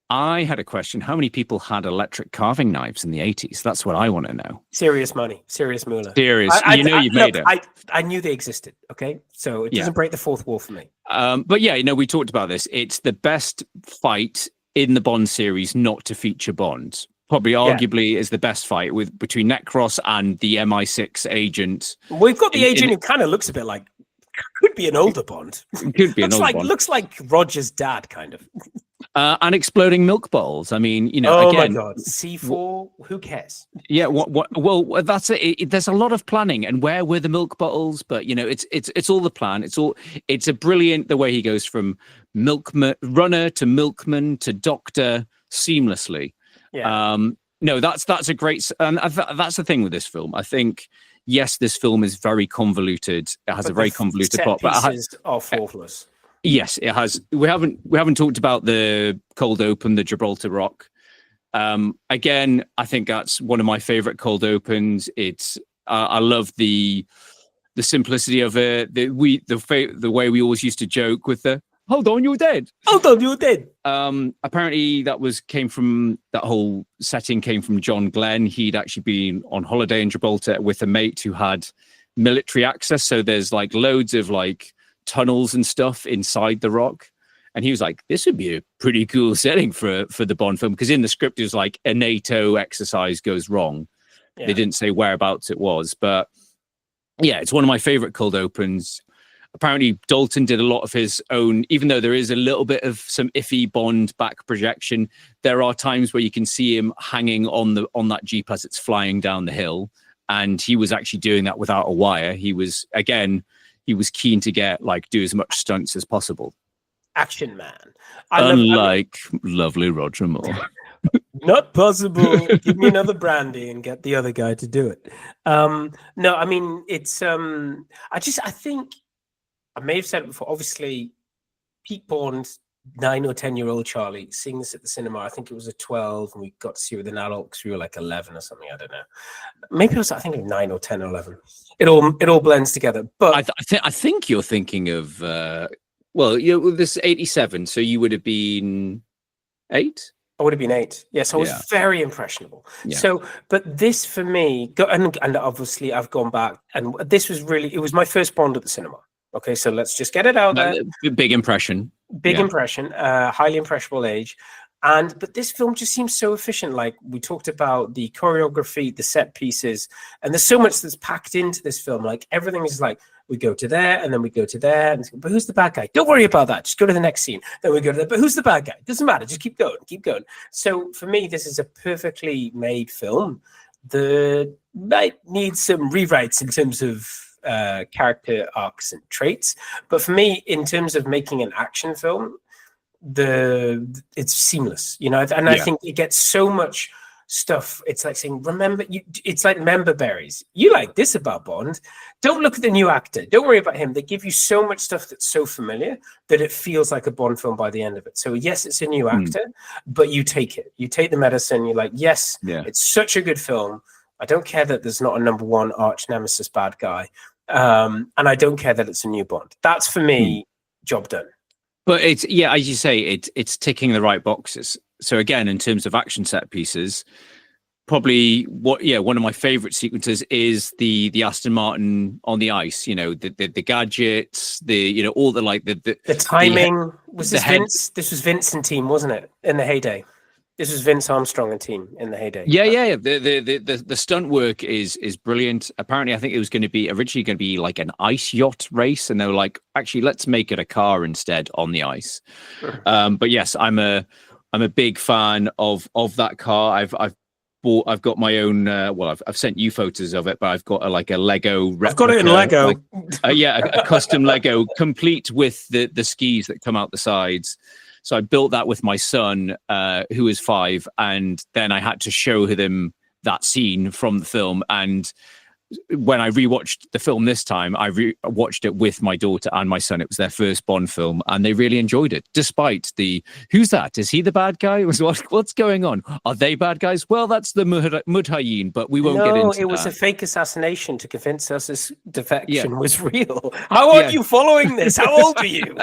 G: I had a question. How many people had electric carving knives in the 80s? That's what I want to know.
F: Serious money. Serious moolah.
G: Serious. You've made it.
F: I knew they existed. Okay. So it doesn't break the fourth wall for me.
G: But yeah, we talked about this. It's the best fight in the Bond series not to feature Bond. Probably arguably is the best fight between Necros and the MI6 agent.
F: We've got the agent who kind of looks a bit like, could be an older Bond.
G: Could be an older Bond.
F: Looks like Roger's dad, kind of.
G: And exploding milk bottles. I mean,
F: oh
G: again,
F: my God, C4. Who cares?
G: Yeah. Well, that's it. There's a lot of planning, and where were the milk bottles? But it's all the plan. It's a brilliant the way he goes from runner to milkman to doctor seamlessly. Yeah. No, that's a great, and that's the thing with this film. I think. Yes, this film is very convoluted. It has a very convoluted plot, but
F: pieces are flawless.
G: Yes, it has. We haven't talked about the cold open, the Gibraltar Rock. Again, I think that's one of my favorite cold opens. It's I love the simplicity of it. The way we always used to joke with the "Hold on, you're dead."
F: Hold on, you're dead.
G: Apparently, that whole setting came from John Glenn. He'd actually been on holiday in Gibraltar with a mate who had military access. So there's like loads of like tunnels and stuff inside the rock. And he was like, this would be a pretty cool setting for the Bond film. Because in the script, it was like a NATO exercise goes wrong. Yeah. They didn't say whereabouts it was. But yeah, it's one of my favorite cold opens. Apparently, Dalton did a lot of his own, even though there is a little bit of some iffy Bond back projection. There are times where you can see him hanging on that Jeep as it's flying down the hill. And he was actually doing that without a wire. He was keen to do as much stunts as possible.
F: Action man.
G: Unlike lovely Roger Moore.
F: Not possible. Give me another brandy and get the other guy to do it. No, I mean, it's, I think, I may have said it before, obviously, Pete Bond, 9 or 10-year-old Charlie, seeing this at the cinema. I think it was a 12, and we got to see it with an adult because we were like 11 or something. I don't know. Maybe it was, I think, 9 or 10 or 11. It all blends together. But
G: I think you're thinking of, this is 87, so you would have been 8?
F: I would have been 8. Yes, I was very impressionable. Yeah. So, but this for me, and obviously I've gone back, and this was it was my first Bond at the cinema. Okay, so let's just get it out there.
G: Big impression.
F: Impression, highly impressionable age. But this film just seems so efficient. Like we talked about the choreography, the set pieces, and there's so much that's packed into this film. Like everything is like, we go to there and then we go to there. But who's the bad guy? Don't worry about that. Just go to the next scene. Then we go to there. But who's the bad guy? Doesn't matter. Just keep going. Keep going. So for me, this is a perfectly made film. The might need some rewrites in terms of character arcs and traits. But for me, in terms of making an action film, it's seamless, you know, and I think it gets so much stuff. It's like saying, it's like member berries. You like this about Bond. Don't look at the new actor. Don't worry about him. They give you so much stuff that's so familiar that it feels like a Bond film by the end of it. So yes, it's a new actor, but you take it. You take the medicine. You're like, yes, it's such a good film. I don't care that there's not a number one arch nemesis bad guy. And I don't care that it's a new Bond. That's for me, job done.
G: But it's, as you say, it's ticking the right boxes. So again, in terms of action set pieces, probably one of my favorite sequences is the Aston Martin on the ice. You know, the gadgets, all the
F: timing. This was Vince and team, wasn't it? In the heyday. This was Vince Armstrong and team in the heyday.
G: Yeah. The stunt work is brilliant. Apparently, I think it was originally going to be like an ice yacht race, and they were like, actually, let's make it a car instead on the ice. But yes, I'm a big fan of that car. I've got my own. I've sent you photos of it, but I've got a Lego replica. I've
F: got it in Lego.
G: A custom Lego, complete with the skis that come out the sides. So I built that with my son, who is 5, and then I had to show him that scene from the film. And when I rewatched the film this time, I watched it with my daughter and my son. It was their first Bond film, and they really enjoyed it, despite who's that? Is he the bad guy? What's going on? Are they bad guys? Well, that's the Mudhayeen, but we won't get into that.
F: No, it was a fake assassination to convince us his defection was real. How are you following this? How old are you?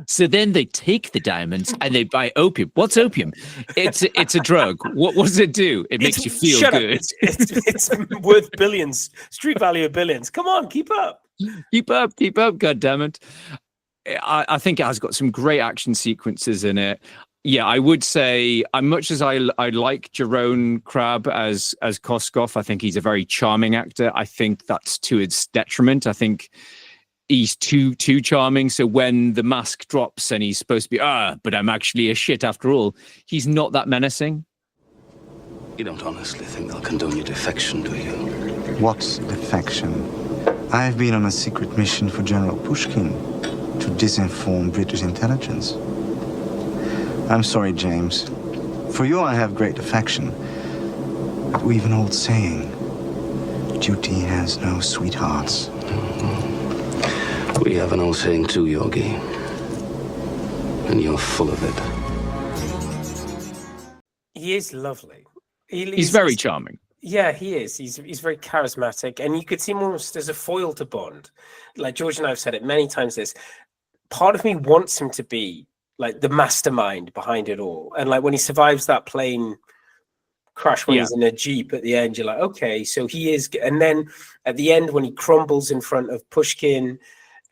G: So then they take the diamonds and they buy opium. What's opium? It's a drug. What does it do? It makes you feel good.
F: It's worth billions. Street value of billions. Come on, keep up.
G: Keep up, God damn it. I think it has got some great action sequences in it. Yeah, I would say, as much as I like Jerome Crabb as Koskov, I think he's a very charming actor. I think that's to its detriment. I think he's too charming. So when the mask drops and he's supposed to be, but I'm actually a shit after all, he's not that menacing.
J: You don't honestly think they'll condone your defection, do you?
A: What's defection? I've been on a secret mission for General Pushkin to disinform British intelligence. I'm sorry, James. For you, I have great affection. But we've an old saying, duty has no sweethearts.
J: We have an old saying too, Yogi. And you're full of it.
F: He is lovely.
G: He's very charming.
F: Yeah, he is. He's very charismatic, and you could see him almost as a foil to Bond. Like George and I have said it many times. This part of me wants him to be like the mastermind behind it all, and like when he survives that plane crash when he's in a Jeep at the end, you're like, okay, so he is. And then at the end when he crumbles in front of Pushkin,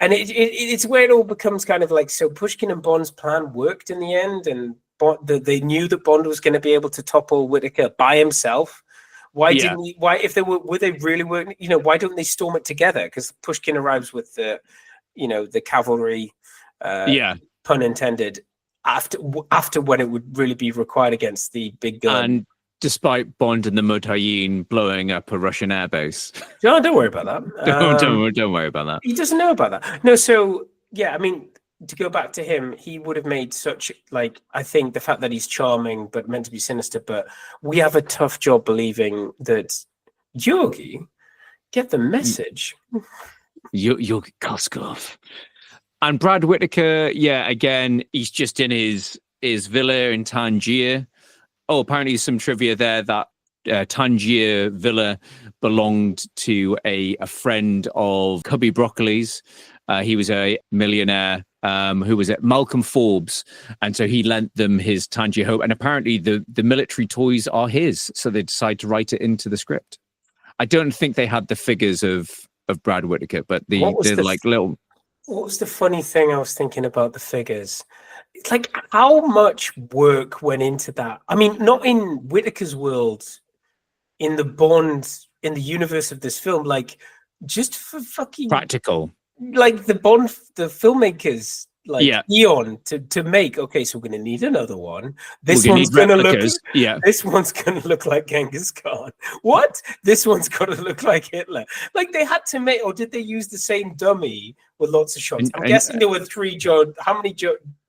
F: and it's where it all becomes kind of like, so Pushkin and Bond's plan worked in the end, and they knew that Bond was going to be able to topple Whittaker by himself. Why didn't he? Why, if they were they really working? You know, why don't they storm it together? Because Pushkin arrives with the cavalry. Pun intended. After when it would really be required against the big gun.
G: And despite Bond and the Mudhayeen blowing up a Russian airbase.
F: No, don't worry about that.
G: Don't worry about that.
F: He doesn't know about that. No, so yeah, I mean, to go back to him, he would have made such, like, I think the fact that he's charming but meant to be sinister, but we have a tough job believing that Yogi, get the message.
G: Yogi Koskov. And Brad Whittaker, again, he's just in his villa in Tangier. Oh, apparently there's some trivia there that Tangier villa belonged to a friend of Cubby Broccoli's. He was a millionaire who was at Malcolm Forbes, and so he lent them his Tangier home. And apparently the military toys are his, so they decide to write it into the script. I don't think they had the figures of Brad Whittaker, but they're like little.
F: What was the funny thing I was thinking about the figures? It's like, how much work went into that? I mean, not in Whittaker's world, in the universe of this film, like, just for fucking
G: practical.
F: Like the filmmakers, like Eon to make. Okay, so we're gonna need another one. This one's gonna look like Genghis Khan. What? This one's gonna look like Hitler. Like they had to make, or did they use the same dummy with lots of shots? I'm guessing there were 3 How many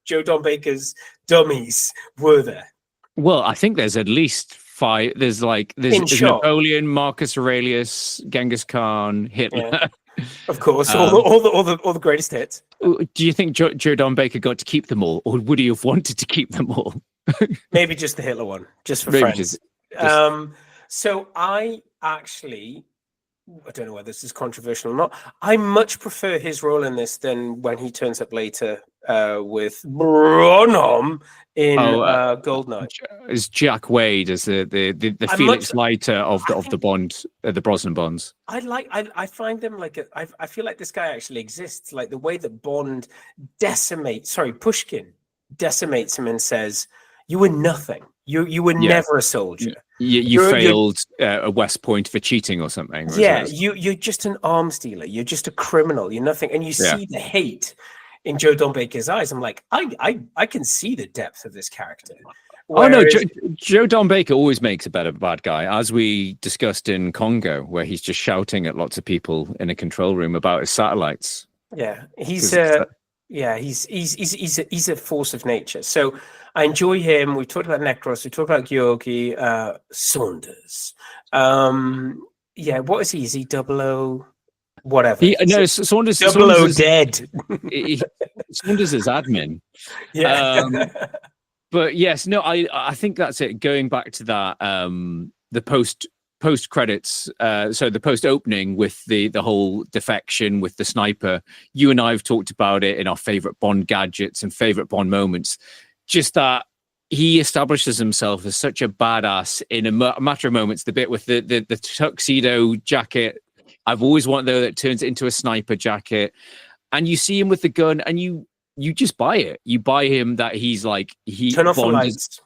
F: Joe Don Baker's dummies were there?
G: Well, I think there's at least 5. There's Napoleon, Marcus Aurelius, Genghis Khan, Hitler.
F: Yeah. Of course, all the greatest hits.
G: Do you think Joe Don Baker got to keep them all, or would he have wanted to keep them all?
F: Maybe just the Hitler one, just for
G: Maybe
F: friends. So I don't know whether this is controversial or not. I much prefer his role in this than when he turns up later with Bronholm in Goldeneye.
G: As Jack Wade as the Felix Leiter of the Bond, the Brosnan Bonds.
F: I find them I feel like this guy actually exists. Like the way that Bond Pushkin decimates him and says, "You were nothing. You were never a soldier.
G: You failed a West Point for cheating or something."
F: Yeah, you're just an arms dealer. You're just a criminal. You're nothing. And you see the hate in Joe Don Baker's eyes. I'm like, I can see the depth of this character. Whereas...
G: Oh no, Joe Don Baker always makes a better bad guy, as we discussed in Congo, where he's just shouting at lots of people in a control room about his satellites.
F: Yeah, he's a force of nature. So I enjoy him. We talked about Necros. We talked about Georgi Saunders. What is he? Is he 00? Whatever.
G: Saunders.
F: 00 dead.
G: Saunders is admin.
F: Yeah.
G: But yes, no, I think that's it. Going back to that, the post credits, so the post opening with the whole defection with the sniper. You and I have talked about it in our favorite Bond gadgets and favorite Bond moments. Just that he establishes himself as such a badass in a matter of moments. The bit with the tuxedo jacket, I've always wanted though, that turns it into a sniper jacket, and you see him with the gun, and you just buy it. You buy him that he's like
F: turn off the lights.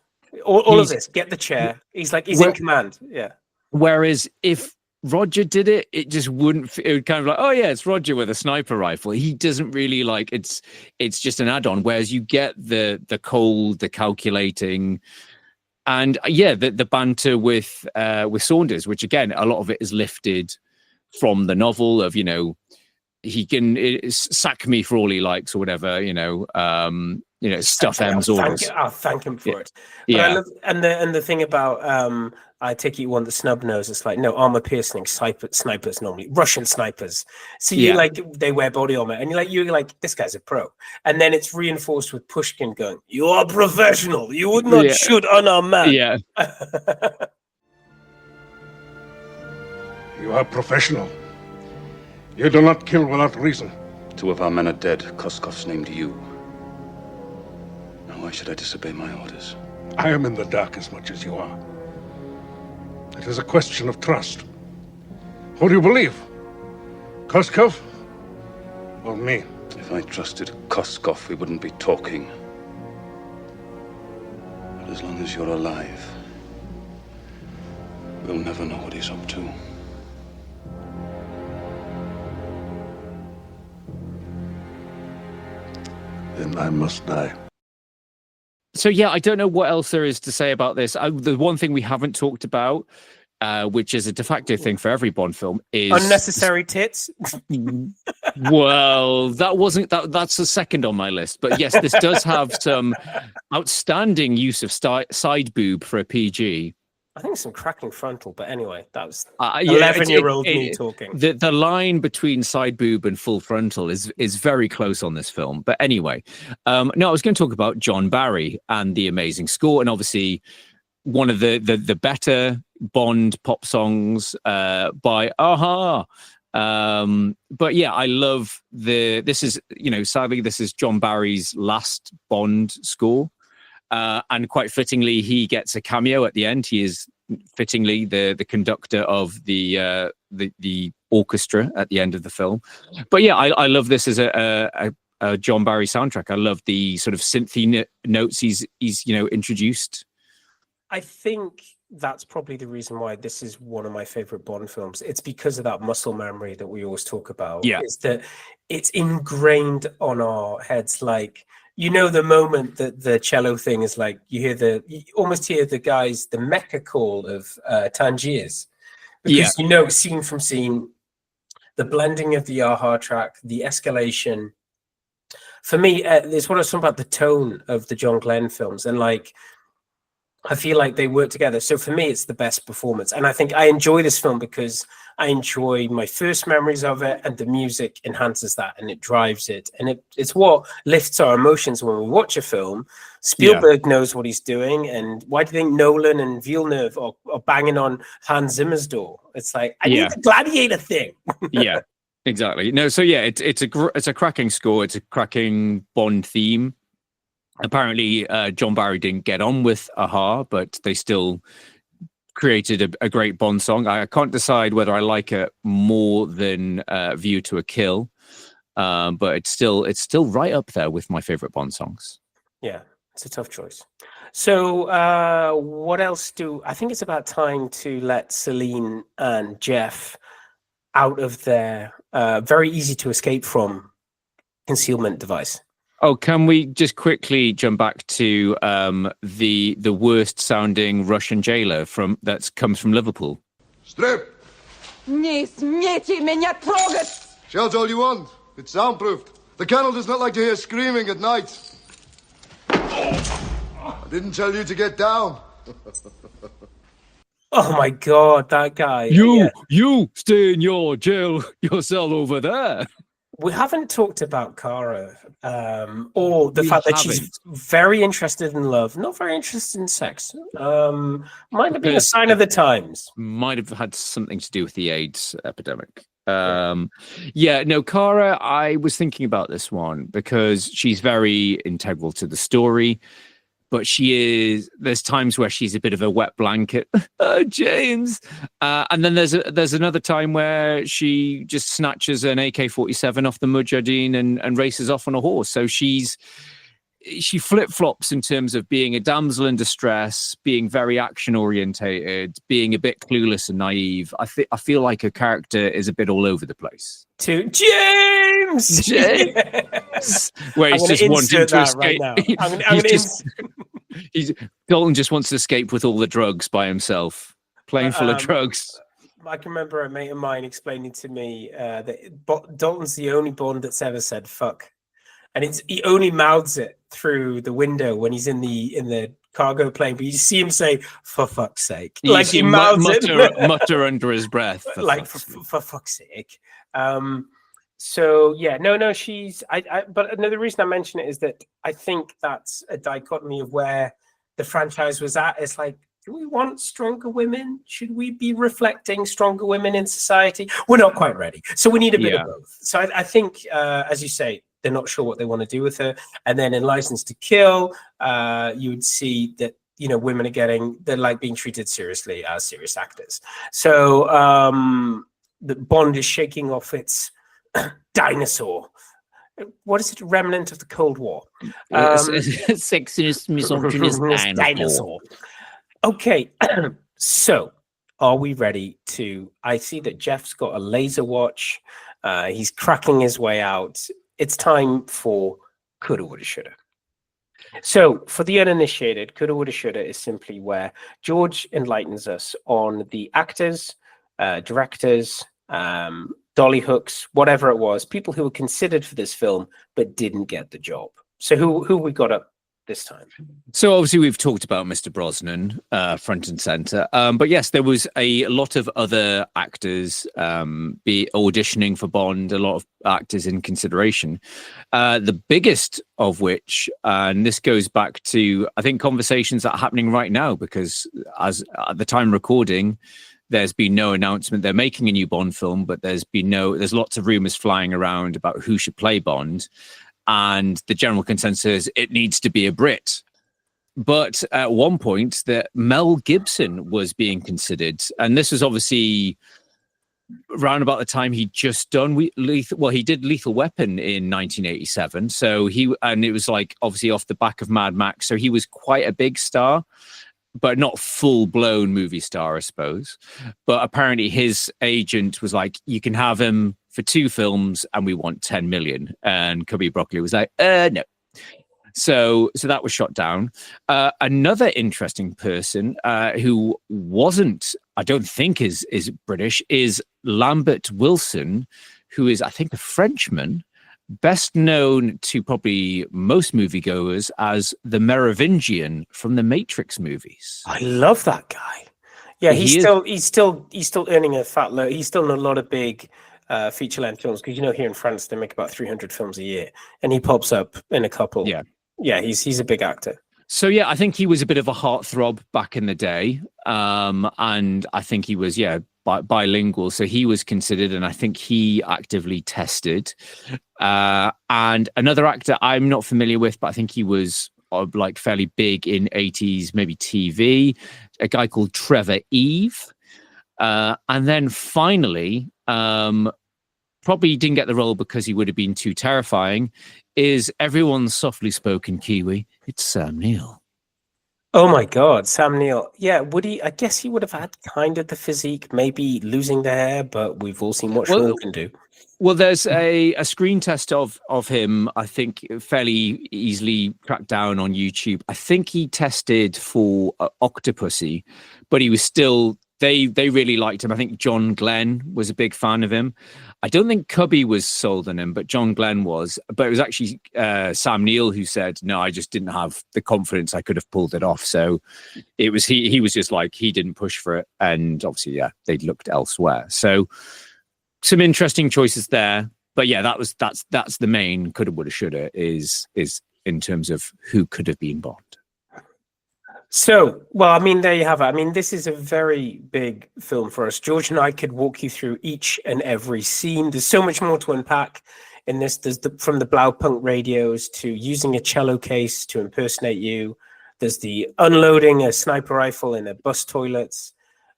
F: All of this. Get the chair. He's in command. Yeah.
G: Whereas if Roger did it, it just wouldn't. It would kind of like, oh yeah, it's Roger with a sniper rifle. He doesn't really it's just an add-on. Whereas you get the cold, the calculating, and the banter with Saunders, which again, a lot of it is lifted from the novel of, he can sack me for all he likes or whatever, stuff M's orders.
F: I'll thank him for it.
G: Yeah.
F: And the thing about I take it you want the snub nose. It's like, no, armor piercing snipers normally, Russian snipers. So they wear body armor, and you're like, this guy's a pro. And then it's reinforced with Pushkin going, you are professional. You would not shoot unarmed man.
G: Yeah.
E: You are professional. You do not kill without reason. 2 of our men are dead. Koskov's named you. Now why should I disobey my orders? I am in the dark as much as you are. It is a question of trust. Who do you believe? Koskov or me? If I trusted Koskov, we wouldn't be talking. But as long as you're alive, we'll never know what he's up to. Then I must die.
G: So I don't know what else there is to say about this. The one thing we haven't talked about, which is a de facto thing for every Bond film, is
F: unnecessary tits.
G: Well, that's the second on my list. But yes, this does have some outstanding use of side boob for a PG.
F: I think some cracking frontal, but anyway, that was 11-year-old me talking.
G: The line between side boob and full frontal is very close on this film. But anyway, I was going to talk about John Barry and the amazing score, and obviously one of the better Bond pop songs by Aha. But I love this is, sadly, this is John Barry's last Bond score. And quite fittingly, he gets a cameo at the end. He is fittingly the conductor of the orchestra at the end of the film. But I love this as a John Barry soundtrack. I love the sort of synthy notes he's introduced.
F: I think that's probably the reason why this is one of my favorite Bond films. It's because of that muscle memory that we always talk about.
G: Yeah,
F: is that it's ingrained on our heads, like. The moment that the cello thing is like, you almost hear the mecha call of Tangiers. Because scene from scene, the blending of the Aha track, the escalation, for me, it's what I was talking about, the tone of the John Glenn films, and like I feel like they work together. So for me, it's the best performance, and I think I enjoy this film because I enjoy my first memories of it, and the music enhances that, and it drives it, and it's what lifts our emotions when we watch a film. Spielberg knows what he's doing, and why do you think Nolan and Villeneuve are banging on Hans Zimmer's door? It's like, I need the Gladiator thing.
G: Yeah, exactly. No, so yeah, it's a cracking score. It's a cracking Bond theme. Apparently, John Barry didn't get on with Aha, but they still created a great Bond song. I can't decide whether I like it more than View to a Kill, but it's still right up there with my favorite Bond songs.
F: Yeah, it's a tough choice. So what else I think it's about time to let Celine and Jeff out of their very easy to escape from concealment device.
G: Oh, can we just quickly jump back to the worst sounding Russian jailer comes from Liverpool?
L: Strip!
I: Не смейте меня трогать!
L: Shout all you want. It's soundproofed. The colonel does not like to hear screaming at night. I didn't tell you to get down.
F: Oh my God, that guy!
G: You stay in your cell over there.
F: We haven't talked about Cara or the fact that she's very interested in love, not very interested in sex. Might have been a sign of the times.
G: Might have had something to do with the AIDS epidemic. Cara, I was thinking about this one because she's very integral to the story. But there's times where she's a bit of a wet blanket. James. And then there's another time where she just snatches an AK-47 off the Mujahideen and races off on a horse. So she flip-flops in terms of being a damsel in distress, being very action-orientated, being a bit clueless and naive. I feel like her character is a bit all over the place.
F: To James!
G: Where he's just wanting to escape.
F: Right
G: Dalton just wants to escape with all the drugs by himself, plane full of drugs.
F: I can remember a mate of mine explaining to me that Dalton's the only Bond that's ever said fuck. And he only mouths it through the window when he's in the cargo plane, but you see him say, for fuck's sake. Like he mouths
G: mutter under his breath.
F: For fuck's sake. So yeah, no, she's but another reason I mention it is that I think that's a dichotomy of where the franchise was at. It's like, do we want stronger women? Should we be reflecting stronger women in society? We're not quite ready. So we need a bit of both. So I think, as you say, they're not sure what they want to do with her. And then in License to Kill, you would see that, women they're like being treated seriously as serious actors. So the Bond is shaking off its dinosaur. What is it? Remnant of the Cold War.
G: Sexist, misogynist dinosaur.
F: Okay, so are we ready I see that Jeff's got a laser watch. He's cracking his way out. It's time for Coulda, Woulda, Shoulda. So for the uninitiated, Coulda, Woulda, Shoulda is simply where George enlightens us on the actors, directors, dolly hooks, whatever it was, people who were considered for this film but didn't get the job. So who we got up this time?
G: So obviously we've talked about Mr. Brosnan front and center, but yes, there was a lot of other actors be auditioning for Bond, a lot of actors in consideration, the biggest of which, and this goes back to I think conversations that are happening right now, because as at the time recording there's been no announcement they're making a new Bond film, but there's lots of rumors flying around about who should play Bond. And the general consensus, it needs to be a Brit. But at one point, that Mel Gibson was being considered. And this was obviously around about the time he'd just done he did Lethal Weapon in 1987. So it was like obviously off the back of Mad Max. So he was quite a big star, but not full-blown movie star, I suppose. But apparently his agent was like, you can have him for 2 films and we want 10 million. And Cubby Broccoli was like, no. So that was shot down. Another interesting person who wasn't, I don't think is British, is Lambert Wilson, who is, I think, a Frenchman, best known to probably most moviegoers as the Merovingian from the Matrix movies.
F: I love that guy. Yeah, he's still earning a fat load. He's still in a lot of big feature length films because here in France they make about 300 films a year, and he pops up in a couple. Yeah, he's a big actor.
G: So yeah, I think he was a bit of a heartthrob back in the day, and I think he was bilingual, so he was considered, and I think he actively tested. And another actor I'm not familiar with, but I think he was like fairly big in 80s, maybe TV, a guy called Trevor Eve. And then finally, probably didn't get the role because he would have been too terrifying, is everyone's softly spoken Kiwi. It's Sam Neill.
F: Oh my God, Sam Neill. Yeah, would he? I guess he would have had kind of the physique, maybe losing the hair, but we've all seen what Sean can do.
G: Well, there's a screen test of him, I think, fairly easily tracked down on YouTube. I think he tested for Octopussy, but he was still, they really liked him. I think John Glenn was a big fan of him. I don't think Cubby was sold on him, but John Glenn was. But it was actually Sam Neill who said, no, I just didn't have the confidence I could have pulled it off. So it was he was just like, he didn't push for it. And obviously, yeah, they looked elsewhere. So some interesting choices there. But yeah, that's the main coulda, woulda, shoulda is in terms of who could have been Bond.
F: So, well, I mean, there you have it. I mean, this is a very big film for us. George and I could walk you through each and every scene. There's so much more to unpack in this. There's from the Blaupunk radios to using a cello case to impersonate you. There's the unloading a sniper rifle in a bus toilets.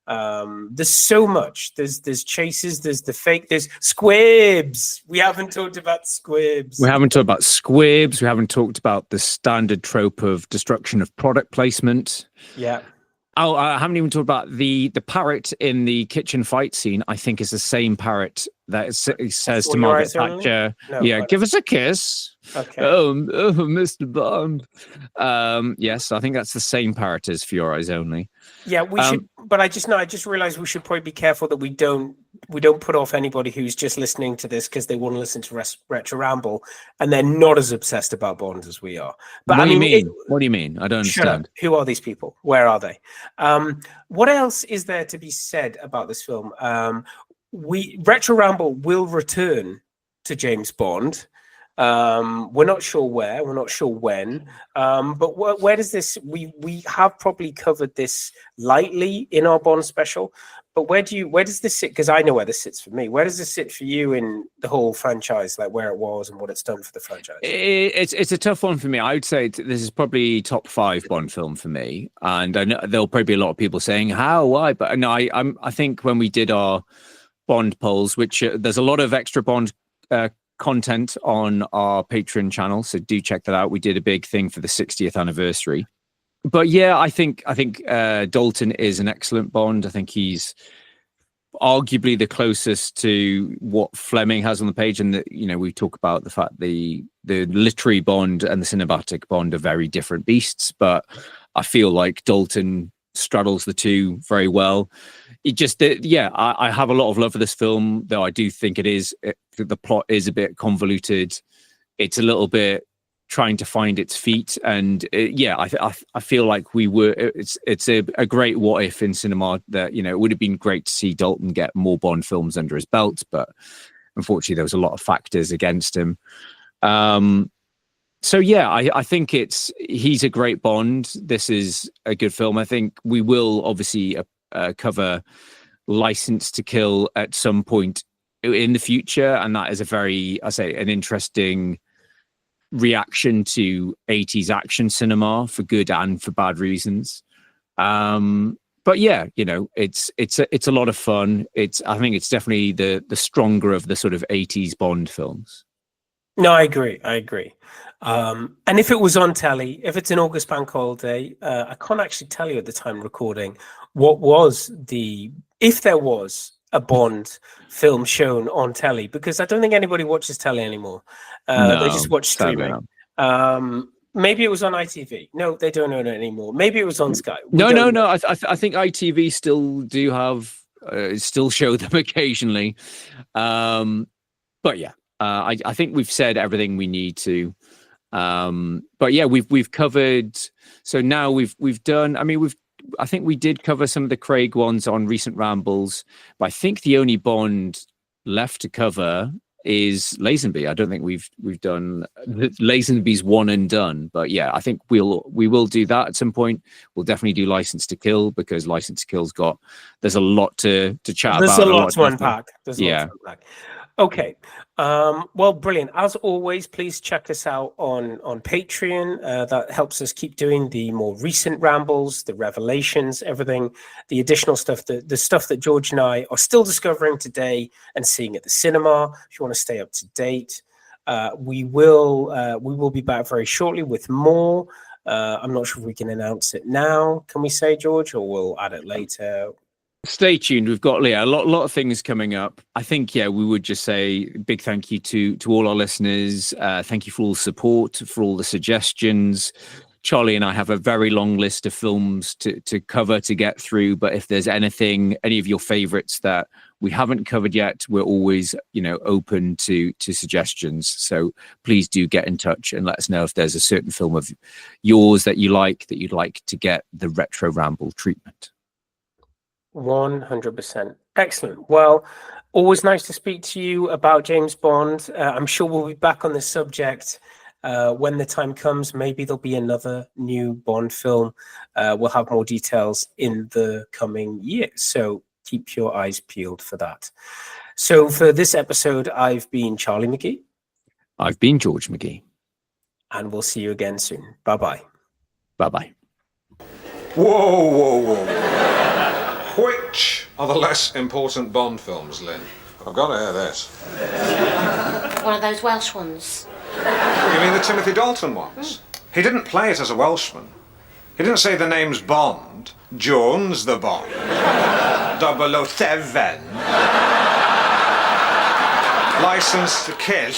F: There's so much. There's chases. There's the fake. There's squibs. We haven't talked about squibs.
G: We haven't talked about squibs. We haven't talked about the standard trope of destruction of product placement.
F: Yeah.
G: Oh, I haven't even talked about the parrot in the kitchen fight scene. I think is the same parrot that it says to Margaret Thatcher, give us a kiss.
F: Okay.
G: Oh, Mr. Bond. Yes, I think that's the same parrot as For Your Eyes Only.
F: Yeah, we should. But I just realized we should probably be careful that we don't put off anybody who's just listening to this because they want to listen to Retro Ramble and they're not as obsessed about Bond as we are. But
G: what do you mean? What do you mean? I don't understand.
F: Who are these people? Where are they? What else is there to be said about this film? Retro Ramble will return to James Bond. We're not sure where, we're not sure when, but where does this, we have probably covered this lightly in our Bond special, but where does this sit? Because I know where this sits for me. Where does this sit for you in the whole franchise, like where it was and what it's done for the franchise?
G: It's a tough one for me. I would say this is probably top 5 Bond film for me, and I know there'll probably be a lot of people saying how, why, but no, I think when we did our Bond polls, which there's a lot of extra Bond content on our Patreon channel, so do check that out. We did a big thing for the 60th anniversary. But yeah, I think Dalton is an excellent Bond. I think he's arguably the closest to what Fleming has on the page, and we talk about the fact the literary Bond and the cinematic Bond are very different beasts, but I feel like Dalton straddles the two very well. It just, I have a lot of love for this film, though I do think the plot is a bit convoluted. It's a little bit trying to find its feet, and I feel like it's a great what if in cinema that it would have been great to see Dalton get more Bond films under his belt, but unfortunately there was a lot of factors against him. So yeah, I think he's a great Bond. This is a good film. I think we will obviously cover License to Kill at some point in the future, and that is an interesting reaction to 80s action cinema for good and for bad reasons. But yeah, it's a lot of fun. I think it's definitely the stronger of the sort of 80s Bond films.
F: No, I agree. And if it was on telly, if it's an August bank holiday, I can't actually tell you at the time recording if there was a Bond film shown on telly, because I don't think anybody watches telly anymore. They just watch streaming. Maybe it was on ITV. No, they don't own it anymore. Maybe it was on Sky.
G: No. I think ITV still do have still show them occasionally. But yeah. I think we've said everything we need to. But yeah, we've covered. So now we've done. I think we did cover some of the Craig ones on recent rambles, but I think the only Bond left to cover is Lazenby. I don't think we've done Lazenby's one and done, but yeah, I think we will do that at some point. We'll definitely do License to Kill, because License to Kill's there's a lot to chat about.
F: There's a lot to unpack.
G: Yeah.
F: Okay. Well, brilliant. As always, please check us out on Patreon. That helps us keep doing the more recent rambles, the revelations, everything, the additional stuff, the stuff that George and I are still discovering today and seeing at the cinema. If you want to stay up to date, we will be back very shortly with more. I'm not sure if we can announce it now. Can we say, George, or we'll add it later?
G: Stay tuned. We've got a lot of things coming up. I think, we would just say big thank you to all our listeners. Thank you for all the support, for all the suggestions. Charlie and I have a very long list of films to cover, to get through. But if there's any of your favorites that we haven't covered yet, we're always, open to suggestions. So please do get in touch and let us know if there's a certain film of yours that you'd like to get the Retro Ramble treatment.
F: 100%. Excellent. Well, always nice to speak to you about James Bond. I'm sure we'll be back on this subject when the time comes. Maybe there'll be another new Bond film. We'll have more details in the coming year. So keep your eyes peeled for that. So for this episode, I've been Charlie McGee.
G: I've been George McGee.
F: And we'll see you again soon. Bye-bye.
G: Bye-bye.
M: Whoa. Which are the less important Bond films, Lynn? I've got to hear this.
N: One of those Welsh ones.
M: You mean the Timothy Dalton ones? He didn't play it as a Welshman. He didn't say the name's Bond. Jones the Bond. 007. License to Kill.